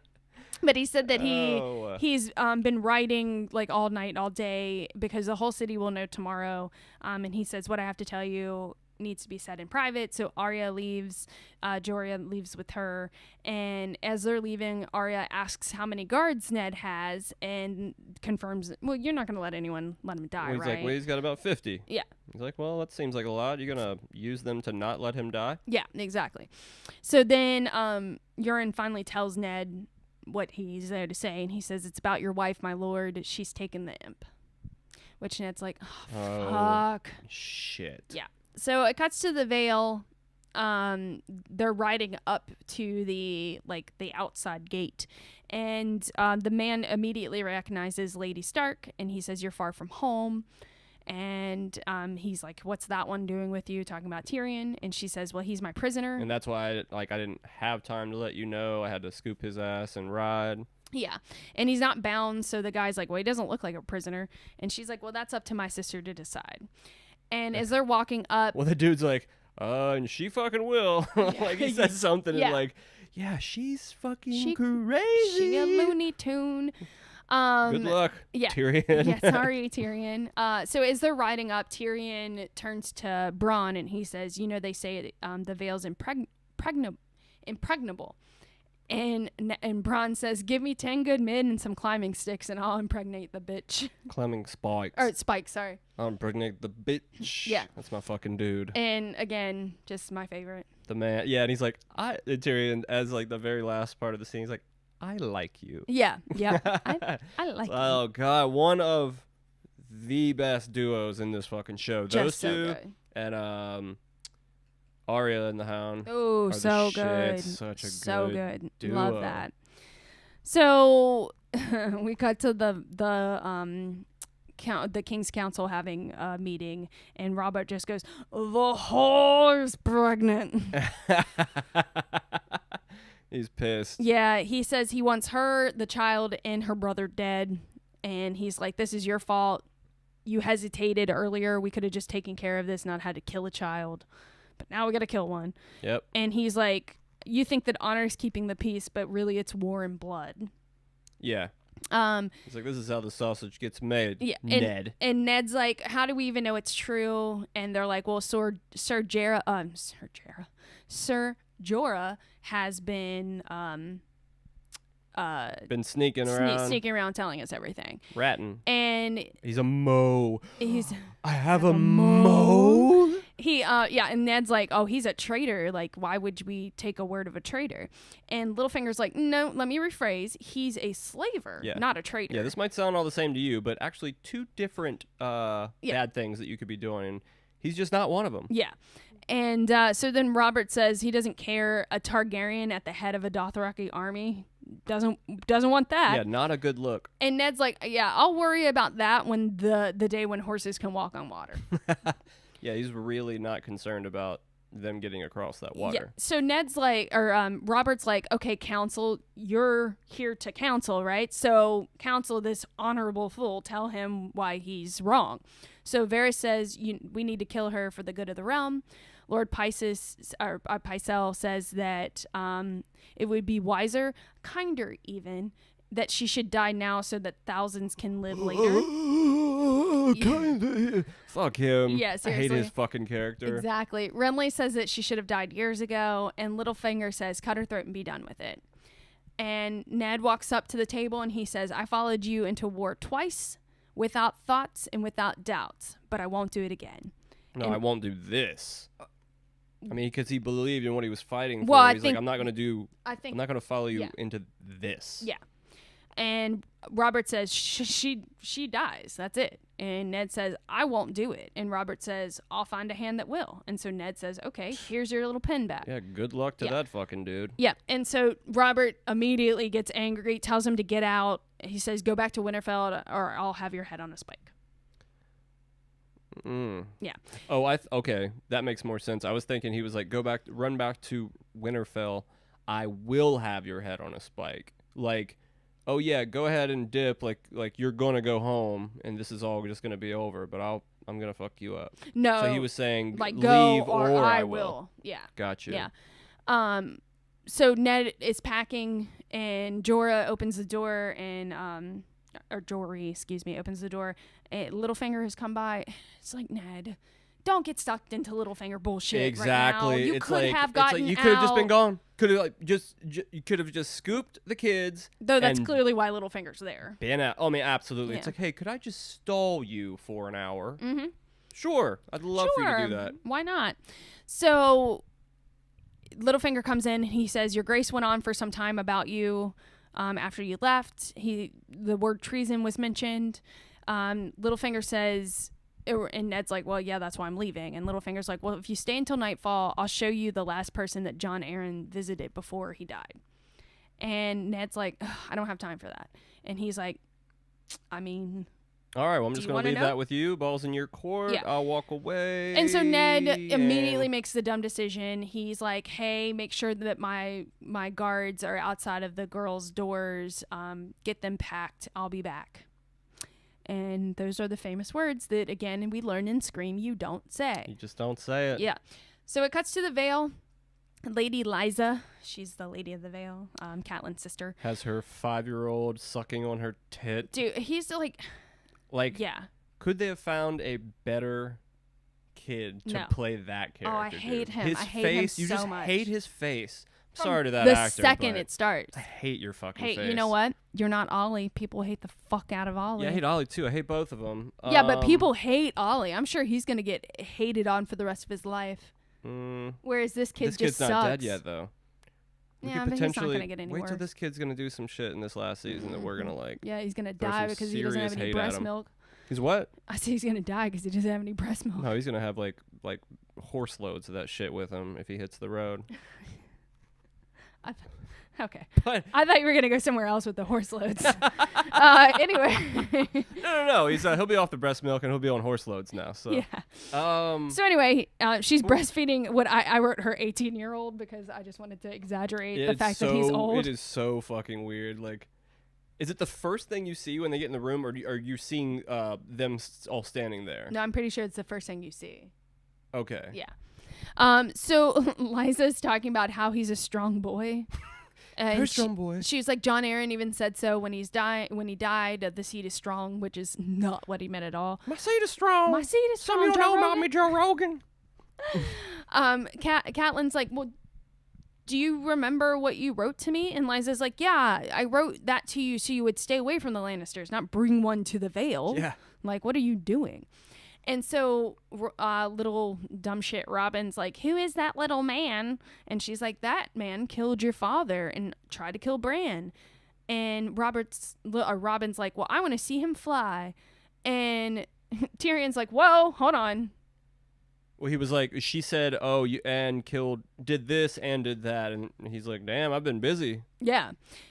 But he said that he's been writing like all night, all day, because the whole city will know tomorrow. And he says, what I have to tell you needs to be said in private. So Arya leaves, Jorah leaves with her, and as they're leaving, Arya asks how many guards Ned has and confirms, well, you're not going to let anyone let him die, He's right? like, well, he's got about 50. Yeah. He's like, well, that seems like a lot. You're going to use them to not let him die? Yeah, exactly. So then Euron finally tells Ned what he's there to say, and he says, it's about your wife, my lord. She's taken the imp. Which Ned's like, oh, fuck. Shit. Yeah. So it cuts to the Vale. They're riding up to the outside gate, and the man immediately recognizes Lady Stark, and he says, you're far from home. And he's like, what's that one doing with you? Talking about Tyrion. And she says, well, he's my prisoner. And that's why I didn't have time to let you know. I had to scoop his ass and ride. Yeah. And he's not bound. So the guy's like, well, he doesn't look like a prisoner. And she's like, well, that's up to my sister to decide. And as they're walking up, well, the dude's like, and she fucking will. Like he says something and like, yeah, she's fucking crazy. She a Looney Tune. Good luck, Tyrion. Yeah, sorry, Tyrion. So as they're riding up, Tyrion turns to Bronn and he says, you know, they say the Vale's impregnable. And Bronn says, give me 10 good men and some climbing sticks and I'll impregnate the bitch. Climbing spikes. Or spikes, sorry. I'll impregnate the bitch. Yeah. That's my fucking dude. And again, just my favorite. The man. Yeah, and he's like, Tyrion, as like the very last part of the scene, he's like, I like you. Yeah. I like you. Oh, God. One of the best duos in this fucking show. Those two. So good. And Arya and the Hound. Oh, so good. Such a good duo. Love that. So we cut to the King's Council having a meeting, and Robert just goes, the whore is pregnant. He's pissed. Yeah, he says he wants her, the child, and her brother dead. And he's like, this is your fault. You hesitated earlier. We could have just taken care of this, not had to kill a child. But now we got to kill one. Yep. And he's like, you think that honor is keeping the peace, but really it's war and blood. Yeah. He's like, this is how the sausage gets made, Yeah, Ned. And Ned's like, how do we even know it's true? And they're like, well, Sir Jorah has been Sneaking around. sneaking around telling us everything. Ratting. And He's a mo. I have a mo. mo. And Ned's like, oh, he's a traitor. Like, why would we take a word of a traitor? And Littlefinger's like, no, let me rephrase. He's a slaver, not a traitor. Yeah, this might sound all the same to you, but actually two different bad things that you could be doing. And he's just not one of them. Yeah. And so then Robert says he doesn't care. A Targaryen at the head of a Dothraki army doesn't want that. Yeah, not a good look. And Ned's like, yeah, I'll worry about that when the day when horses can walk on water. Yeah, he's really not concerned about them getting across that water. Yeah. So Ned's like, Robert's like, okay, counsel, you're here to counsel, right? So counsel this honorable fool, tell him why he's wrong. So Varys says, we need to kill her for the good of the realm. Lord Pycelle says that it would be wiser, kinder even, that she should die now so that thousands can live later. Fuck him. Yeah, I hate seriously. his fucking character. Exactly. Renly says that she should have died years ago, and Littlefinger says, cut her throat and be done with it. And Ned walks up to the table and he says, I followed you into war twice, without thoughts and without doubts, but I won't do it again. No, I won't do this. I mean, because he believed in what he was fighting for. Well, I He's think- like, I'm not going to follow you Yeah. into this. Yeah. And Robert says, she dies. That's it. And Ned says, I won't do it. And Robert says, I'll find a hand that will. And so Ned says, okay, here's your little pin back. Yeah, good luck to that fucking dude. Yeah. And so Robert immediately gets angry, tells him to get out. He says, go back to Winterfell or I'll have your head on a spike. Yeah. Oh, okay. That makes more sense. I was thinking he was like, run back to Winterfell. I will have your head on a spike. Like, oh yeah, go ahead and dip. Like you're gonna go home, and this is all just gonna be over. But I'm gonna fuck you up. No. So he was saying, like, leave go or I will. Yeah. Gotcha. Yeah. So Ned is packing, and Jorah opens the door, and or Jory, excuse me, opens the door. And Littlefinger has come by. It's like, Ned, don't get stuck into Littlefinger bullshit. Exactly. Right now. You it's could like, have gotten you could have just been out. gone. Could have you could have just scooped the kids. Though that's and clearly why Littlefinger's there. been out. Oh, I mean, absolutely. Yeah. It's like, hey, could I just stall you for an hour? Mm-hmm. Sure, I'd love for you to do that. Why not? So Littlefinger comes in. He says, your grace went on for some time about you after you left. The word treason was mentioned. Littlefinger says, and Ned's like, well, yeah, that's why I'm leaving. And Littlefinger's like, well, if you stay until nightfall, I'll show you the last person that Jon Arryn visited before he died. And Ned's like, I don't have time for that. And he's like, I mean... All right, well, I'm Do just you going to wanna leave know? that with you. Ball's in your court. Yeah. I'll walk away. And so Ned immediately and- makes the dumb decision. He's like, hey, make sure that my guards are outside of the girls' doors. Get them packed. I'll be back. And those are the famous words that, again, we learn in Scream, you don't say. You just don't say it. Yeah. So it cuts to the Vale. Lady Lysa, she's the Lady of the Vale, Catelyn's sister. Has her 5-year-old sucking on her tit. Dude, he's Like, yeah. could they have found a better kid to No. play that character? Oh, I hate dude? him. His I hate face, him you so just much. hate his face. From Sorry to that the actor. second but it starts. I hate your fucking Hey, face. you know what? You're not Ollie. People hate the fuck out of Ollie. Yeah, I hate Ollie too. I hate both of them. Yeah, but people hate Ollie. I'm sure he's gonna get hated on for the rest of his life. Whereas this kid This just kid's not sucks. dead yet, though. We Yeah, could but he's not potentially gonna get any wait till worse. this kid's gonna do some shit in this last season that we're gonna like. Yeah, he's gonna throw die some because he doesn't have serious any hate at breast him. milk. He's what? I say he's gonna die because he doesn't have any breast milk. No, he's gonna have like horse loads of that shit with him if he hits the road. Okay. But I thought you were gonna go somewhere else with the horse loads. Anyway. no. He'll be off the breast milk and he'll be on horse loads now. So Yeah. So anyway, she's breastfeeding what I wrote her 18-year-old because I just wanted to exaggerate the fact that he's old. It is so fucking weird. Like, is it the first thing you see when they get in the room, or are you seeing them all standing there? No, I'm pretty sure it's the first thing you see. Okay. Yeah. So Liza's talking about how he's a strong boy. And strong boy. She was like, John Aaron even said so when he died. The seed is strong, which is not what he meant at all. My seed is strong. My seed is strong. Some of you Joe don't know Rogan. about me, Joe Rogan. Catelyn's like, well, do you remember what you wrote to me? And Liza's like, yeah, I wrote that to you so you would stay away from the Lannisters, not bring one to the Vale. Yeah. Like, what are you doing? And so little dumb shit Robin's like, who is that little man? And she's like, that man killed your father and tried to kill Bran. And Robin's like, well, I want to see him fly. And Tyrion's like, whoa, hold on. Well, he was like, she said, oh, you and did this and did that. And he's like, damn, I've been busy. Yeah.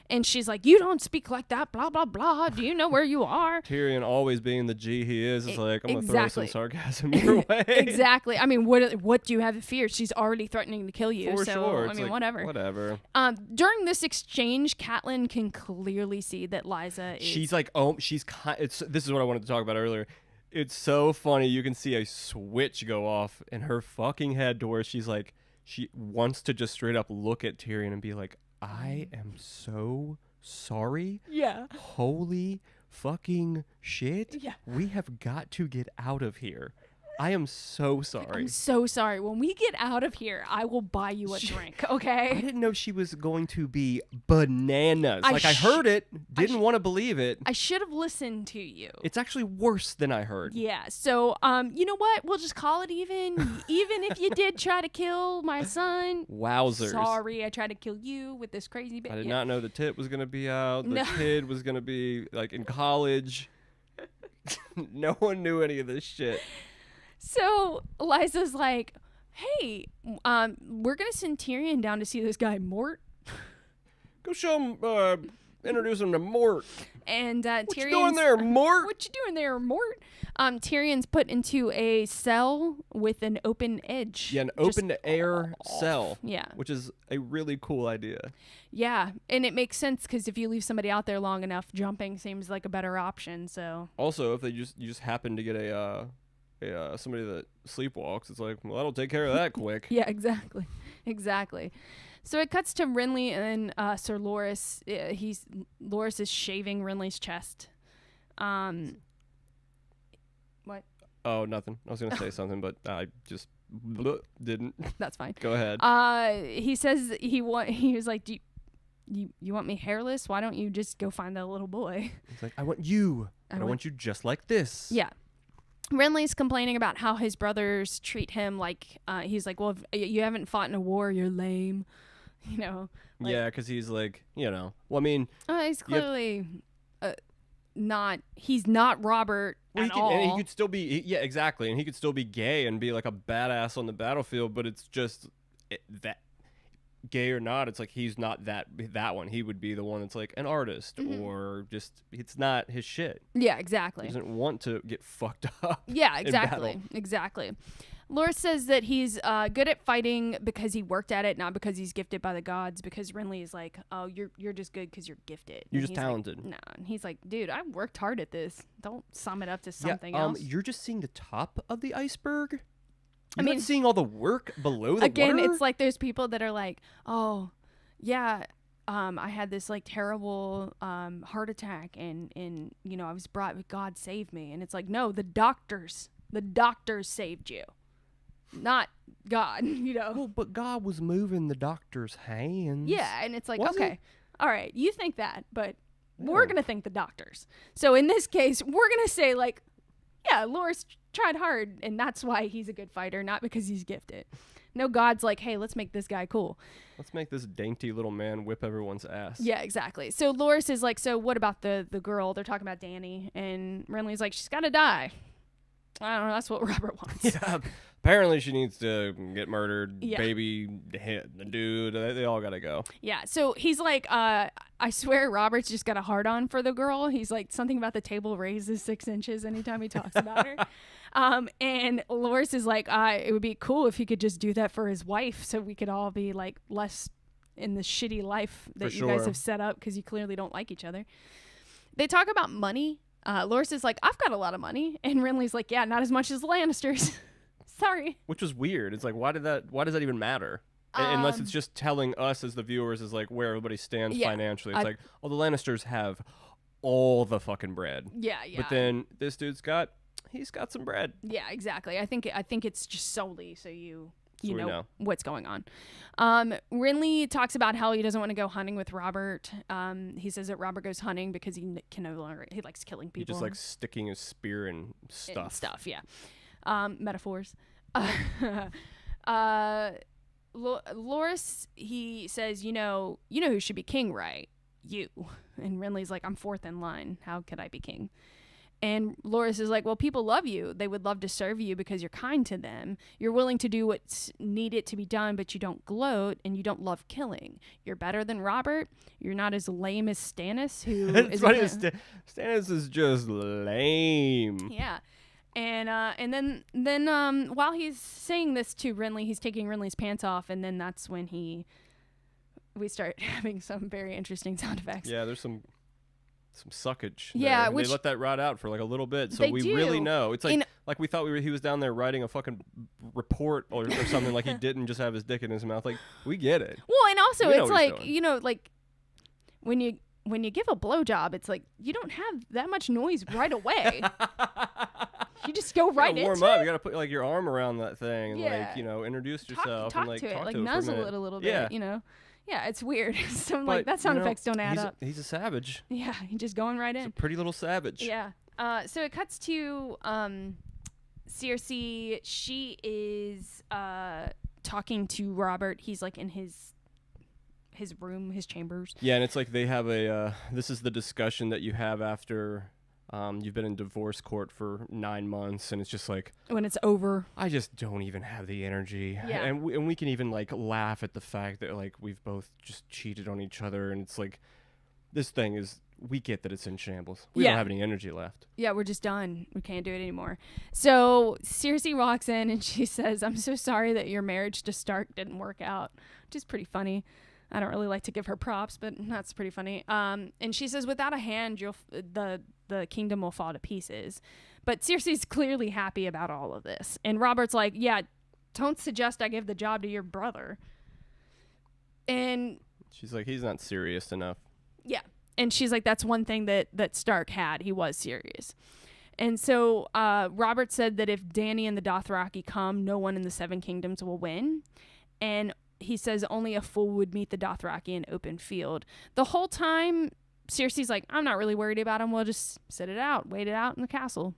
And she's like, you don't speak like that, blah, blah, blah. Do you know where you are? Tyrion, always being the G he is like, I'm going to throw some Exactly. sarcasm your way. Exactly. I mean, what do you have to fear? She's already threatening to kill you. For so, sure. I It's mean, like, whatever. Whatever. During this exchange, Catelyn can clearly see that Lysa is... She's like, oh, this is what I wanted to talk about earlier. It's so funny. You can see a switch go off in her fucking head to where she's like, she wants to just straight up look at Tyrion and be like, I am so sorry. Yeah. Holy fucking shit. Yeah. We have got to get out of here. I am so sorry. I'm so sorry. When we get out of here, I will buy you a drink, I okay? didn't know she was going to be bananas. I I heard it, didn't want to believe it. I should have listened to you. It's actually worse than I heard. Yeah, so, you know what? We'll just call it even. Even if you did try to kill my son. Wowzers. Sorry, I tried to kill you with this crazy bit. I did not know the tit was going to be out. The No. kid was going to be, like, in college. No one knew any of this shit. So Lysa's like, hey, we're going to send Tyrion down to see this guy Mort. Go show him, introduce him to Mort. And What Tyrion's... you doing there, Mort? What you doing there, Mort? Tyrion's put into a cell with an open edge. Yeah, an Just open-air off. cell. Yeah. Which is a really cool idea. Yeah, and it makes sense because if you leave somebody out there long enough, jumping seems like a better option, so... Also, if you just happen to get somebody that sleepwalks, it's like, well, that'll take care of that quick. Yeah, exactly. Exactly. So it cuts to Renly and Sir Loras. Loras is shaving Renly's chest. What? Oh, nothing. I was going to say something, but I just didn't. That's fine. Go ahead. He says he was like, do you want me hairless? Why don't you just go find that little boy? It's like, I want you. I want you just like this. Yeah. Renly's complaining about how his brothers treat him like, he's like, well, if you haven't fought in a war, you're lame. You know? Like, Yeah, because he's like, well, I mean. he's clearly he's not Robert at all. And he could still be, yeah, exactly. And he could still be gay and be like a badass on the battlefield, but it's just that. Gay or not, it's like he's not that one. He would be the one that's like an artist or just it's not his shit. Yeah, exactly. He doesn't want to get fucked up. Yeah, in exactly. battle. Exactly. Loras says that he's good at fighting because he worked at it, not because he's gifted by the gods. Because Renly is like, oh, you're just good because you're gifted. You're And just he's like, talented. no, and he's like, dude, I worked hard at this. Don't sum it up to something yeah, else. You're just seeing the top of the iceberg. I You're mean, not seeing all the work below the again, water. it's like there's people that are like, oh, yeah, I had this like terrible heart attack and I was brought, God saved me. And it's like, no, the doctors saved you, not God, Well, but God was moving the doctor's hands. Yeah, and it's like, Was okay, it? all right, you think that, but No. we're going to think the doctors. So in this case, we're going to say like, yeah, Loras tried hard and that's why he's a good fighter, not because he's gifted. No God's like, hey, let's make this guy cool. Let's make this dainty little man whip everyone's ass. Yeah, exactly. So Loras is like, so what about the girl? They're talking about Dany, and Renly's like, she's got to die. I don't know. That's what Robert wants. Yeah. Apparently, she needs to get murdered. Yeah. Baby, hit the dude. They all gotta go. Yeah. So he's like, I swear Robert's just got a hard on for the girl. He's like, something about the table raises 6 inches anytime he talks about her. And Loras is like, it would be cool if he could just do that for his wife, so we could all be like less in the shitty life that For you guys sure. have set up because you clearly don't like each other. They talk about money. Loras is like, I've got a lot of money, and Renly's like, yeah, not as much as the Lannisters. Sorry. Which was weird. It's like, why does that even matter? Unless it's just telling us as the viewers is like where everybody stands financially. It's like, oh, the Lannisters have all the fucking bread. Yeah. But then this dude's got some bread. Yeah, exactly. I think it's just solely so you know what's going on. Renly talks about how he doesn't want to go hunting with Robert. He says that Robert goes hunting because he can no longer, he likes killing people. He just likes sticking his spear in stuff. Yeah. Metaphors. Loras, he says, you know who should be king, right? You. And Renly's like, I'm fourth in line. How could I be king? And Loras is like, well, people love you. They would love to serve you because you're kind to them. You're willing to do what's needed to be done, but you don't gloat and you don't love killing. You're better than Robert. You're not as lame as Stannis, who is funny. Stannis is just lame. Yeah. And then while he's saying this to Renly, he's taking Renly's pants off, and then that's when we start having some very interesting sound effects. Yeah, there's some suckage. Yeah, they let that rot out for like a little bit, so we really know. It's like we thought he was down there writing a fucking report or something. Like he didn't just have his dick in his mouth. Like we get it. Well, and also it's like like when you give a blowjob, it's like you don't have that much noise right away. You just go right into it. Warm up. You gotta put like your arm around that thing and introduce yourself talk and to it, talk like to nuzzle it a little bit. Yeah, it's weird. So I'm like, that sound effects don't add up. He's a savage. Yeah, he's just going right in. He's a pretty little savage. Yeah. So it cuts to Cersei. She is talking to Robert. He's like in his room, his chambers. Yeah, and it's like they have this is the discussion that you have after you've been in divorce court for 9 months, and it's just like when it's over, I just don't even have the energy. Yeah. And we can even like laugh at the fact that like we've both just cheated on each other, and it's like this thing is, we get that it's in shambles. We don't have any energy left. Yeah, we're just done. We can't do it anymore. So Cersei walks in and she says, I'm so sorry that your marriage to Stark didn't work out, which is pretty funny. I don't really like to give her props, but that's pretty funny. And she says, without a hand, the kingdom will fall to pieces. But Cersei's clearly happy about all of this. And Robert's like, yeah, don't suggest I give the job to your brother. And she's like, he's not serious enough. Yeah. And she's like, that's one thing that Stark had. He was serious. And so Robert said that if Dany and the Dothraki come, no one in the Seven Kingdoms will win. And he says only a fool would meet the Dothraki in open field. The whole time, Cersei's like, I'm not really worried about him. We'll just sit it out, wait it out in the castle.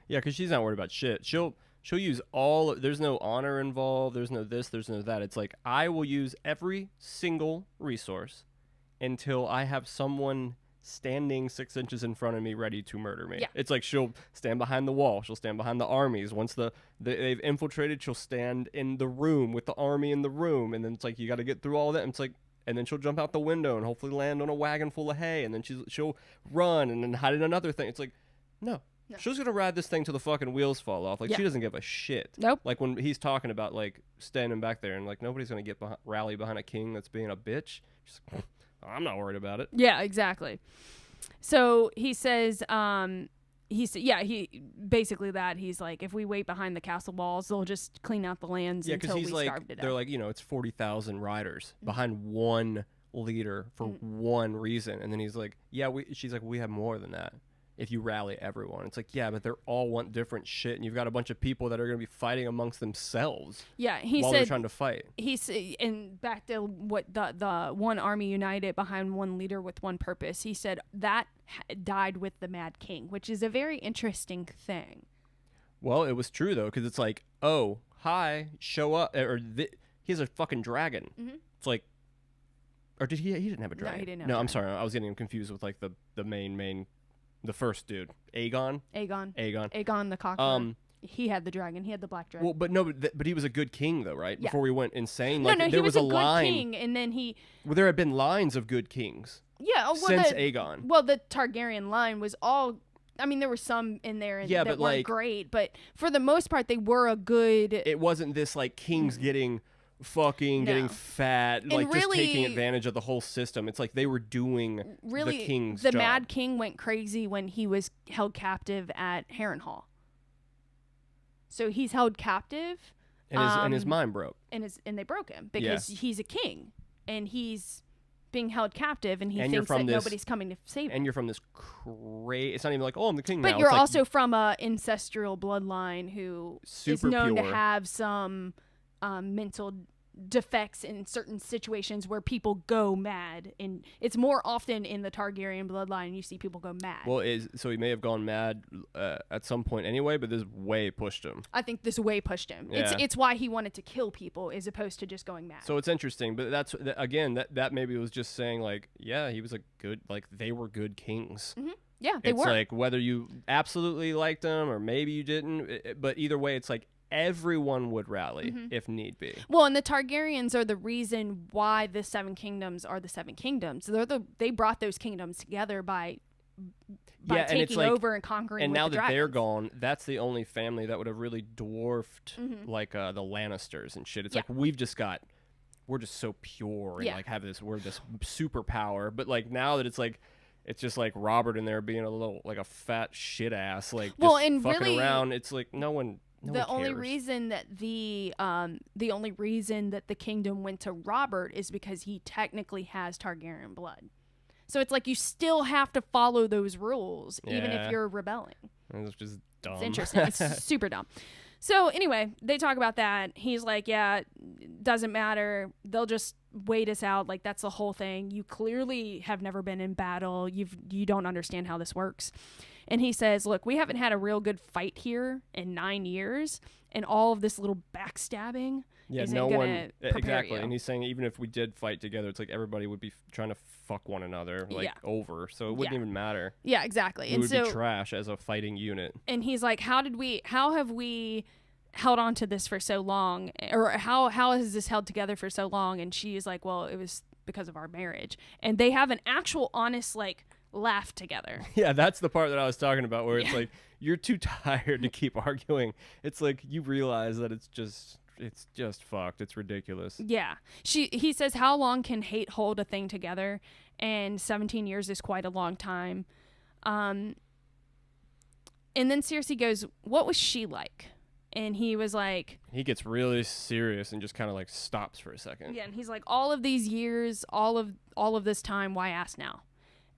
Yeah, because she's not worried about shit. She'll use there's no honor involved. There's no this, there's no that. It's like, I will use every single resource until I have someone standing 6 inches in front of me ready to murder me. Yeah. It's like she'll stand behind the wall. She'll stand behind the armies. Once they've infiltrated, she'll stand in the room with the army in the room. And then it's like, you got to get through all that. And it's like, and then she'll jump out the window and hopefully land on a wagon full of hay. And then she'll run and then hide in another thing. It's like, no. She's going to ride this thing till the fucking wheels fall off. Like, she doesn't give a shit. Nope. Like, when he's talking about, like, standing back there and, like, nobody's going to rally behind a king that's being a bitch. She's like, I'm not worried about it. Yeah, exactly. So he says, he basically that he's like, if we wait behind the castle walls, they'll just clean out the lands until we starve to death. They're like, it's 40,000 riders behind one leader for one reason. And then he's like, she's like, we have more than that if you rally everyone. It's like, yeah, but they all want different shit, and you've got a bunch of people that are going to be fighting amongst themselves. Yeah, while they're trying to fight. And back to what the one army united behind one leader with one purpose. He said that died with the Mad King, which is a very interesting thing. Well, it was true though, because it's like, oh, hi, show up, he has a fucking dragon. Mm-hmm. It's like, or did he? He didn't have a dragon. No, he didn't have no, a I'm dragon. sorry, I was getting him confused with like the main. The first dude, Aegon the Conqueror. He had the dragon. He had the black dragon. Well, but no, but he was a good king though, right? Yeah. Before we went insane, no, there he was a a good line. king, and then he. Well, there had been lines of good kings. Yeah, since Aegon. Well, the Targaryen line was all. I mean, there were some in there that weren't great, but for the most part, they were a good. It wasn't this like kings getting fat, like really, just taking advantage of the whole system. It's like they were doing the king's job. The Mad King went crazy when he was held captive at Harrenhal. So he's held captive. And his mind broke. And they broke him because he's a king and he's being held captive, and he thinks that nobody's coming to save him. And you're from this it's not even like, oh, I'm the king now. But you're also from a ancestral bloodline who is known to have some mental defects in certain situations where people go mad, and it's more often in the Targaryen bloodline you see people go mad. Well, so he may have gone mad at some point anyway, but this way pushed him. I think this way pushed him. Yeah. It's why he wanted to kill people as opposed to just going mad. So it's interesting, but that's again that maybe was just saying like, yeah, he was a good, like they were good kings. Mm-hmm. Yeah, they were. It's like whether you absolutely liked them or maybe you didn't, but either way, it's like everyone would rally if need be. Well, and the Targaryens are the reason why the Seven Kingdoms are the Seven Kingdoms. They brought those kingdoms together by taking over and conquering. And now that dragons. They're gone, that's the only family that would have really dwarfed like the Lannisters and shit. It's like we're just so pure and like we're this superpower. But like now that it's just like Robert in there being a little like a fat shit ass, like just fucking around. It's like no one. The only reason that the kingdom went to Robert is because he technically has Targaryen blood. So it's like you still have to follow those rules, even if you're rebelling. It's just dumb. It's interesting. It's super dumb. So anyway, they talk about that. He's like, yeah, doesn't matter. They'll just wait us out. Like, that's the whole thing. You clearly have never been in battle. You don't understand how this works. And he says, look, we haven't had a real good fight here in 9 years, and all of this little backstabbing isn't going to prepare exactly. you. And he's saying even if we did fight together, it's like everybody would be trying to fuck one another over, so it wouldn't even matter. Yeah, exactly. We would be trash as a fighting unit. And he's like, how have we held on to this for so long, or how has this held together for so long? And she's like, well, it was because of our marriage. And they have an actual honest like laugh together. Yeah, that's the part that I was talking about, where it's like you're too tired to keep arguing. It's like you realize that it's just fucked. It's ridiculous. Yeah. He says, how long can hate hold a thing together? And 17 years is quite a long time. And then Cersei goes, what was she like? And he was like... He gets really serious and just kind of like stops for a second. Yeah, and he's like, all of these years, all of this time, why ask now?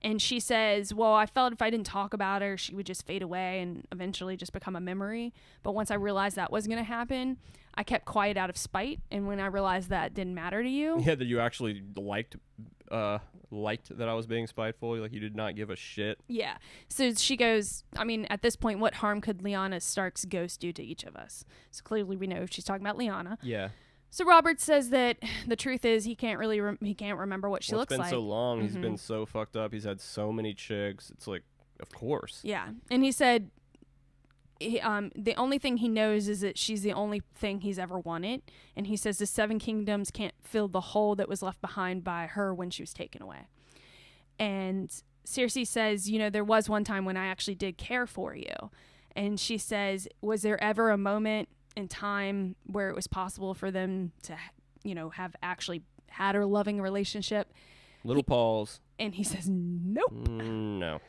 And she says, well, I felt if I didn't talk about her, she would just fade away and eventually just become a memory. But once I realized that wasn't going to happen, I kept quiet out of spite. And when I realized that didn't matter to you... Yeah, that you actually liked that I was being spiteful. Like, you did not give a shit. Yeah. So she goes, I mean, at this point, what harm could Lyanna Stark's ghost do to each of us? So clearly we know she's talking about Lyanna. Yeah. So Robert says that the truth is he can't really he can't remember what she looks like. It's been so long. He's been so fucked up. He's had so many chicks. It's like, of course. Yeah. And he said the only thing he knows is that she's the only thing he's ever wanted. And he says the Seven Kingdoms can't fill the hole that was left behind by her when she was taken away. And Cersei says, you know, there was one time when I actually did care for you. And she says, was there ever a moment in time where it was possible for them to, you know, have actually had a loving relationship? Little pause. And he says, nope. No.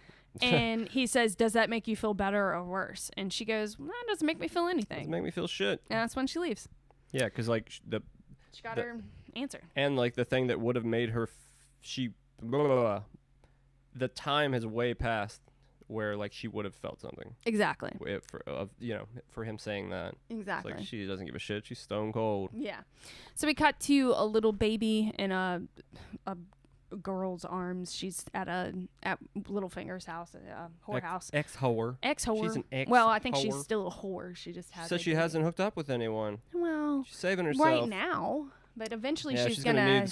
And he says, does that make you feel better or worse? And she goes, well, that doesn't make me feel anything. Doesn't make me feel shit. And that's when she leaves. Yeah, because like she got her answer. And like the thing that would have made her the time has way passed where like she would have felt something. Exactly. For him saying that. Exactly. It's like she doesn't give a shit. She's stone cold. Yeah. So we cut to a little baby in a girl's arms. She's at Littlefinger's house, a whorehouse. Ex-whore. Ex-whore. She's an ex-whore. Well, I think she's still a whore. She just has. So she hasn't hooked up with anyone. Well, she's saving herself right now, but eventually she's gonna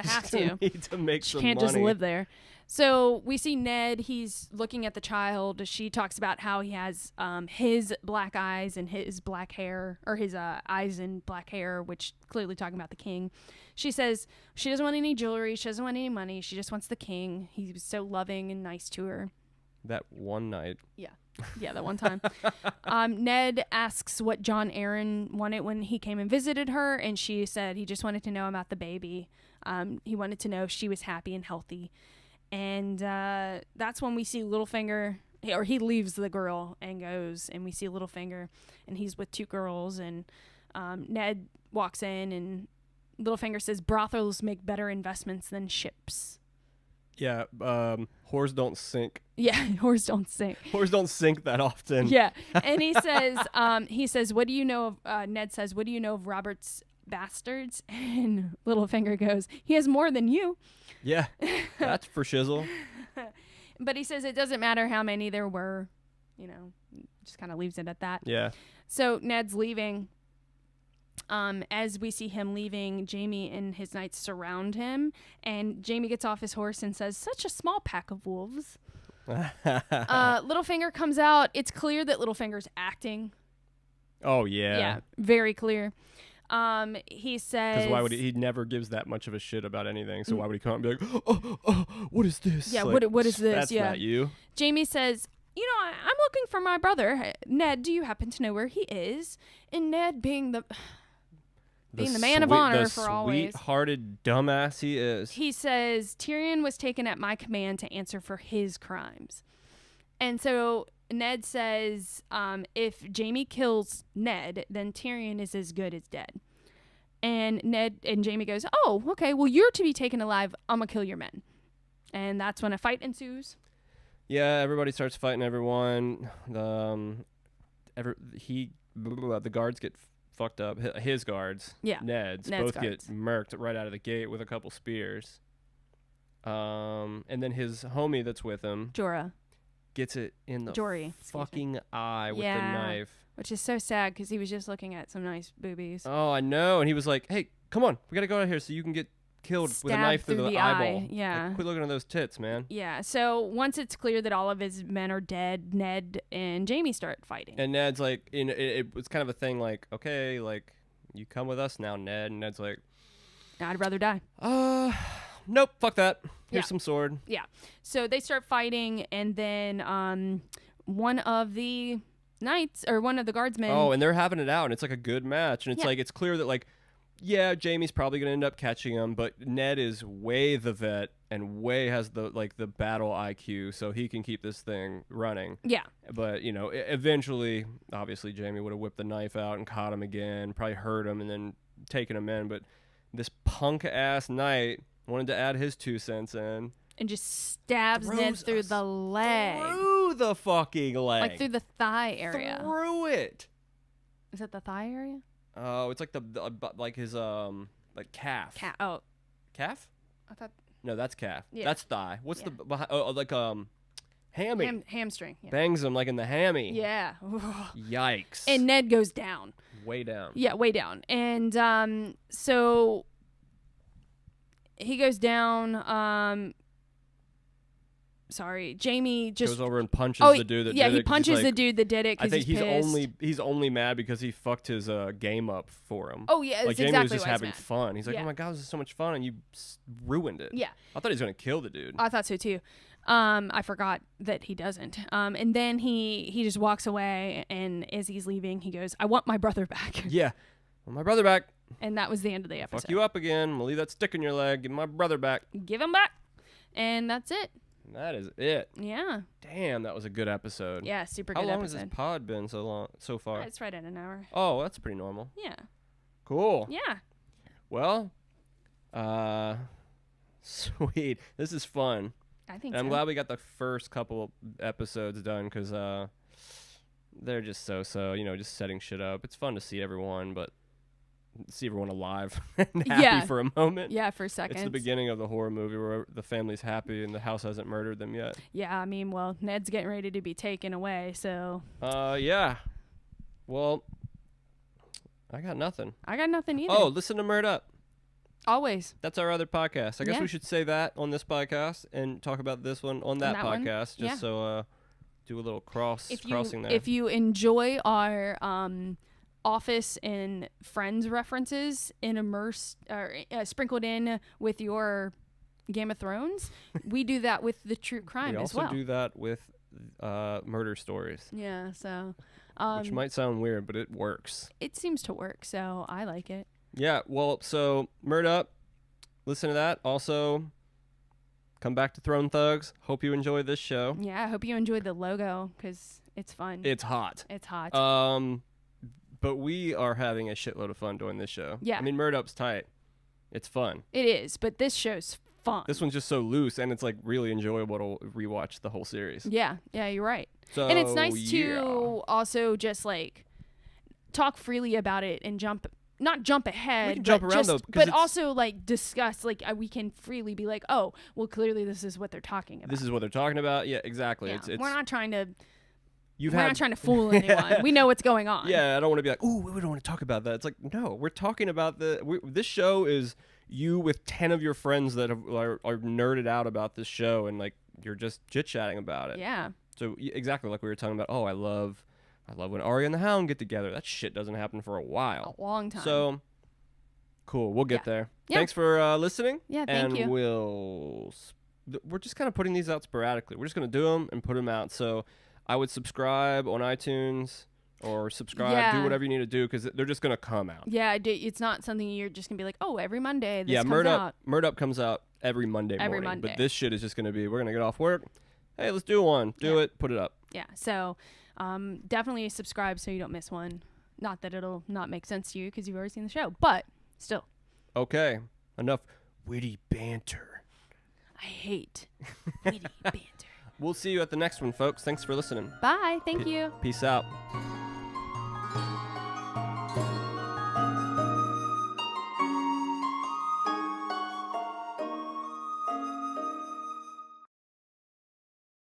have to. Need to make she some can't money. just live there. So we see Ned. He's looking at the child. She talks about how he has his black eyes and his black hair, or his eyes and black hair, which clearly talking about the king. She says she doesn't want any jewelry. She doesn't want any money. She just wants the king. He was so loving and nice to her. That one night. Yeah. Yeah, that one time. Ned asks what Jon Arryn wanted when he came and visited her, and she said he just wanted to know about the baby. He wanted to know if she was happy and healthy. And that's when we see Littlefinger, or he leaves the girl and goes, and we see Littlefinger, and he's with two girls, and Ned walks in and Littlefinger says brothels make better investments than ships. Yeah, whores don't sink. Yeah, whores don't sink. Whores don't sink that often. Yeah, and he says, what do you know of, Ned says, what do you know of Robert's bastards? And Littlefinger goes, he has more than you. Yeah, that's for shizzle. But he says it doesn't matter how many there were, just kind of leaves it at that. Yeah. So Ned's leaving. As we see him leaving, Jaime and his knights surround him, and Jaime gets off his horse and says, such a small pack of wolves. Littlefinger comes out. It's clear that Littlefinger's acting. Oh, yeah. Yeah, very clear. He says... Because why would he never gives that much of a shit about anything, so why would he come out and be like, oh, what is this? Yeah, like, what is this? That's not you. Jaime says... I'm looking for my brother. Ned, do you happen to know where he is? And Ned, being the man of honor for always. Sweet-hearted dumbass he is. He says, Tyrion was taken at my command to answer for his crimes. And so Ned says, if Jaime kills Ned, then Tyrion is as good as dead. And Jaime goes, oh, okay, well, you're to be taken alive. I'm going to kill your men. And that's when a fight ensues. Yeah, everybody starts fighting everyone. The guards get fucked up. His guards, Ned's both guards. get murked right out of the gate with a couple spears. And then his homie that's with him, Jorah, gets it in the Jory, fucking eye with the knife. Which is so sad because he was just looking at some nice boobies. Oh, I know. And he was like, hey, come on, we gotta go out here so you can get killed with a knife through the eyeball. Yeah. Like, quit looking at those tits, man. Yeah. So once it's clear that all of his men are dead, Ned and Jaime start fighting. And Ned's like, it was kind of a thing like, okay, like, you come with us now, Ned. And Ned's like, I'd rather die. Nope, fuck that. Here's some sword. Yeah. So they start fighting, and then one of the knights, or one of the guardsmen. Oh, and they're having it out, and it's like a good match. And it's like, it's clear that, like, yeah, Jaime's probably going to end up catching him, but Ned is way the vet and way has the battle IQ, so he can keep this thing running. Yeah. But, eventually, obviously, Jaime would have whipped the knife out and caught him again, probably hurt him and then taken him in. But this punk-ass knight wanted to add his 2 cents in. And just stabs Ned through the leg. Through the fucking leg. Like through the thigh area. Through it. Is that the thigh area? Oh, it's like like his like calf. Oh, calf? I thought. No, that's calf. Yeah. That's thigh. What's the like hammy? Hamstring. Yeah. Bangs him like in the hammy. Yeah. Yikes. And Ned goes down. Way down. Yeah, way down. And so he goes down. Sorry, Jaime just goes over and punches the dude that did it. Yeah, he punches the dude that did it I because think pissed. he's only mad because he fucked his game up for him. Oh yeah, like that's Jaime exactly was just why having fun. He's like, oh my god, this is so much fun, and you ruined it. Yeah, I thought he was gonna kill the dude. I thought so too. I forgot that he doesn't. And then he just walks away, and as he's leaving, he goes, "I want my brother back." Yeah, I want my brother back. And that was the end of the episode. Fuck you up again. I'm gonna leave that stick in your leg. Give my brother back. Give him back. And that's it. That is it. Yeah. Damn, that was a good episode. Yeah, super good episode. How long episode. has this pod been so far? It's right at an hour. Oh, that's pretty normal. Yeah. Cool. Yeah. Well, sweet. This is fun. I think and so. I'm glad we got the first couple episodes done because they're just so, just setting shit up. It's fun to see everyone, but see everyone alive and happy for a moment. Yeah, for a second. It's the beginning of the horror movie where the family's happy and the house hasn't murdered them yet. Yeah, I mean, well, Ned's getting ready to be taken away, so. Yeah. Well, I got nothing. I got nothing either. Oh, listen to Murd Up. Always. That's our other podcast. I guess we should say that on this podcast and talk about this one on that podcast, just so do a little crossing there. If you enjoy our Office and Friends references sprinkled in with your Game of Thrones, we do that with the true crime as well. We also do that with murder stories. Yeah, so which might sound weird, but it works. It seems to work, so I like it. Yeah, well, so Murd Up, listen to that. Also, come back to Throne Thugs. Hope you enjoy this show. Yeah, I hope you enjoyed the logo because it's fun. It's hot. It's hot. But we are having a shitload of fun doing this show. Yeah. I mean, Murdoch's tight. It's fun. It is, but this show's fun. This one's just so loose, and it's like really enjoyable to rewatch the whole series. Yeah, you're right. So, and it's nice to also just like talk freely about it and not jump ahead, We can jump but around, just, though, because but also like discuss. Like we can freely be like, oh, well, clearly this is what they're talking about. This is what they're talking about. Yeah, exactly. Yeah. It's We're not trying to. You've We're had not trying to fool anyone. We know what's going on. Yeah, I don't want to be like, "Ooh, we don't want to talk about that." It's like, no, we're talking about this show is you with 10 of your friends that are nerded out about this show, and like you're just chit-chatting about it. Yeah. So exactly like we were talking about, oh, I love when Arya and the Hound get together. That shit doesn't happen for a while. A long time. So cool, we'll get there. Yeah. Thanks for listening. Yeah, thank you. And we're just kind of putting these out sporadically. We're just going to do them and put them out. So I would subscribe on iTunes or subscribe, do whatever you need to do, because they're just going to come out. Yeah, it's not something you're just going to be like, oh, every Monday this comes out. Murdoch comes out every Monday morning. But this shit is just going to be, we're going to get off work. Hey, let's do one. Do it. Put it up. Yeah, so definitely subscribe so you don't miss one. Not that it'll not make sense to you because you've already seen the show, but still. Okay, enough witty banter. I hate witty banter. We'll see you at the next one, folks. Thanks for listening. Bye. Thank you. Peace out.